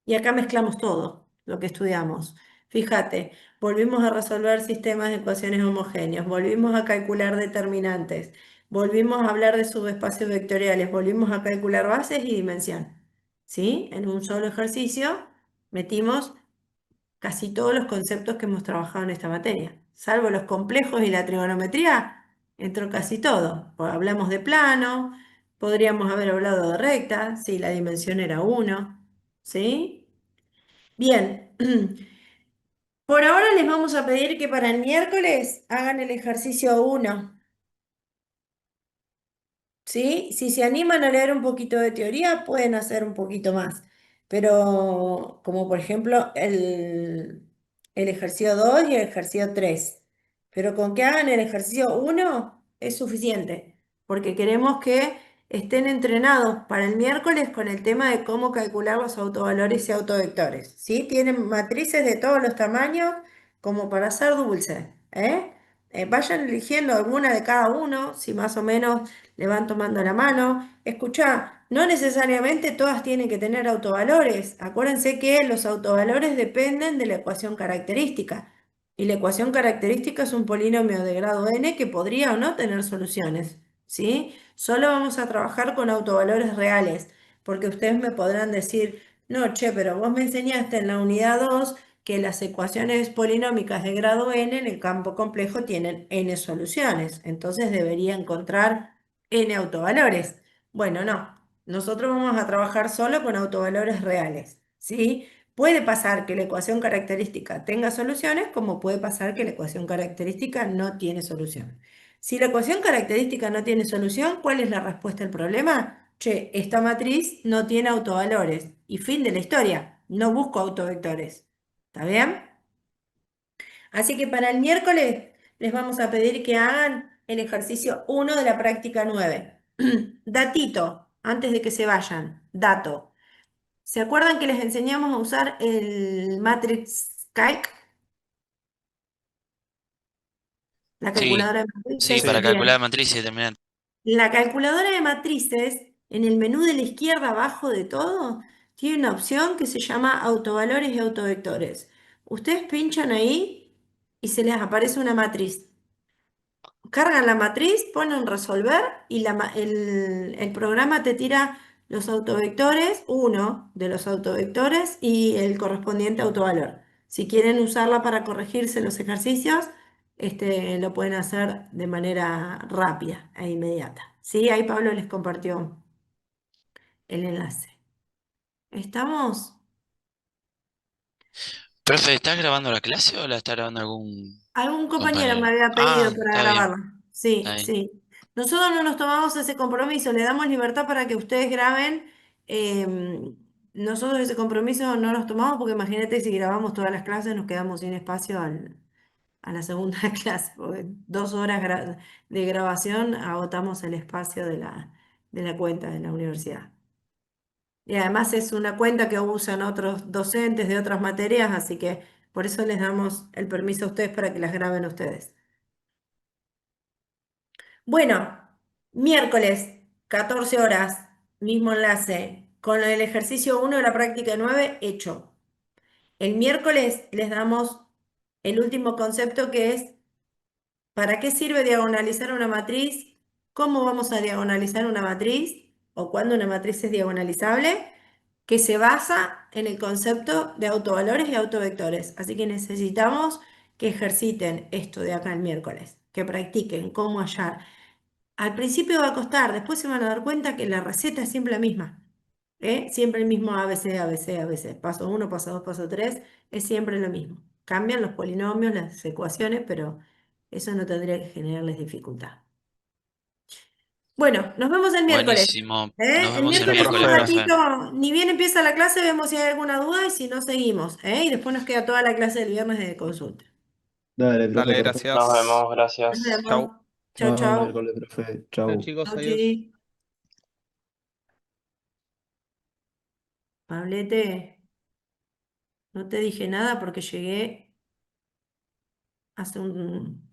Y acá mezclamos todo lo que estudiamos. Fíjate, volvimos a resolver sistemas de ecuaciones homogéneos, volvimos a calcular determinantes, volvimos a hablar de subespacios vectoriales, volvimos a calcular bases y dimensión. ¿Sí? En un solo ejercicio metimos casi todos los conceptos que hemos trabajado en esta materia. Salvo los complejos y la trigonometría, entró casi todo. Hablamos de plano, podríamos haber hablado de recta, si la dimensión era 1. ¿Sí? Bien. Por ahora les vamos a pedir que para el miércoles hagan el ejercicio 1. ¿Sí? Si se animan a leer un poquito de teoría, pueden hacer un poquito más. Pero, como por ejemplo, el ejercicio 2 y el ejercicio 3. Pero con que hagan el ejercicio 1 es suficiente, porque queremos que estén entrenados para el miércoles con el tema de cómo calcular los autovalores y autovectores. ¿Sí? Tienen matrices de todos los tamaños como para hacer dulce. Vayan eligiendo alguna de cada uno, si más o menos le van tomando la mano. Escuchá, no necesariamente todas tienen que tener autovalores. Acuérdense que los autovalores dependen de la ecuación característica. Y la ecuación característica es un polinomio de grado n que podría o no tener soluciones. ¿Sí? Solo vamos a trabajar con autovalores reales, porque ustedes me podrán decir, no, che, pero vos me enseñaste en la unidad 2 que las ecuaciones polinómicas de grado n en el campo complejo tienen n soluciones. Entonces debería encontrar n autovalores. Bueno, no. Nosotros vamos a trabajar solo con autovalores reales, ¿sí? Puede pasar que la ecuación característica tenga soluciones, como puede pasar que la ecuación característica no tiene solución. Si la ecuación característica no tiene solución, ¿cuál es la respuesta al problema? Che, esta matriz no tiene autovalores. Y fin de la historia. No busco autovectores. ¿Está bien? Así que para el miércoles les vamos a pedir que hagan el ejercicio 1 de la práctica 9. Datito, antes de que se vayan, dato. ¿Se acuerdan que les enseñamos a usar el Matrix Calc? La Sí, calculadora de sí, matrices. Sí. para calcular Bien. matriz y determinante. La calculadora de matrices, en el menú de la izquierda abajo de todo, tiene una opción que se llama autovalores y autovectores. Ustedes pinchan ahí y se les aparece una matriz. cargan la matriz, ponen resolver y el programa te tira los autovectores, uno de los autovectores y el correspondiente autovalor. Si quieren usarla para corregirse los ejercicios, lo pueden hacer de manera rápida e inmediata. ¿Sí? Ahí Pablo les compartió el enlace. ¿Estamos? Profe, ¿estás grabando la clase o la está grabando algún Algún compañero me compañero? había pedido Ah, para está bien, grabarla. Sí, está bien. sí. Nosotros no nos tomamos ese compromiso, le damos libertad para que ustedes graben. Nosotros ese compromiso no nos tomamos porque imagínate si grabamos todas las clases nos quedamos sin espacio a la segunda clase, porque 2 horas de grabación agotamos el espacio de la cuenta de la universidad. Y además es una cuenta que usan otros docentes de otras materias, así que por eso les damos el permiso a ustedes para que las graben ustedes. Bueno, miércoles, 14 horas, mismo enlace, con el ejercicio 1 de la práctica 9 hecho. El miércoles les damos el último concepto que es ¿para qué sirve diagonalizar una matriz? ¿Cómo vamos a diagonalizar una matriz? ¿O cuándo una matriz es diagonalizable? Que se basa en el concepto de autovalores y autovectores. Así que necesitamos que ejerciten esto de acá el miércoles, que practiquen cómo hallar. Al principio va a costar, después se van a dar cuenta que la receta es siempre la misma. Siempre el mismo ABC, ABC, ABC. Paso 1, paso 2, paso 3, es siempre lo mismo. Cambian los polinomios, las ecuaciones, pero eso no tendría que generarles dificultad. Bueno, nos vemos el miércoles. Buenísimo. Nos El vemos el Listo, miércoles un miércoles, profe. profe. ratito, ni bien empieza la clase, vemos si hay alguna duda y si no, seguimos. Y después nos queda toda la clase del viernes de consulta. Dale, profe, Dale, perfecto. Nos gracias. vemos, Nos gracias. vemos. Chau. Chau, Nos vemos chau. miércoles, profe. Chao, Chau. chicos, Chau, adiós. chi. Pablete, no te dije nada porque llegué hace un...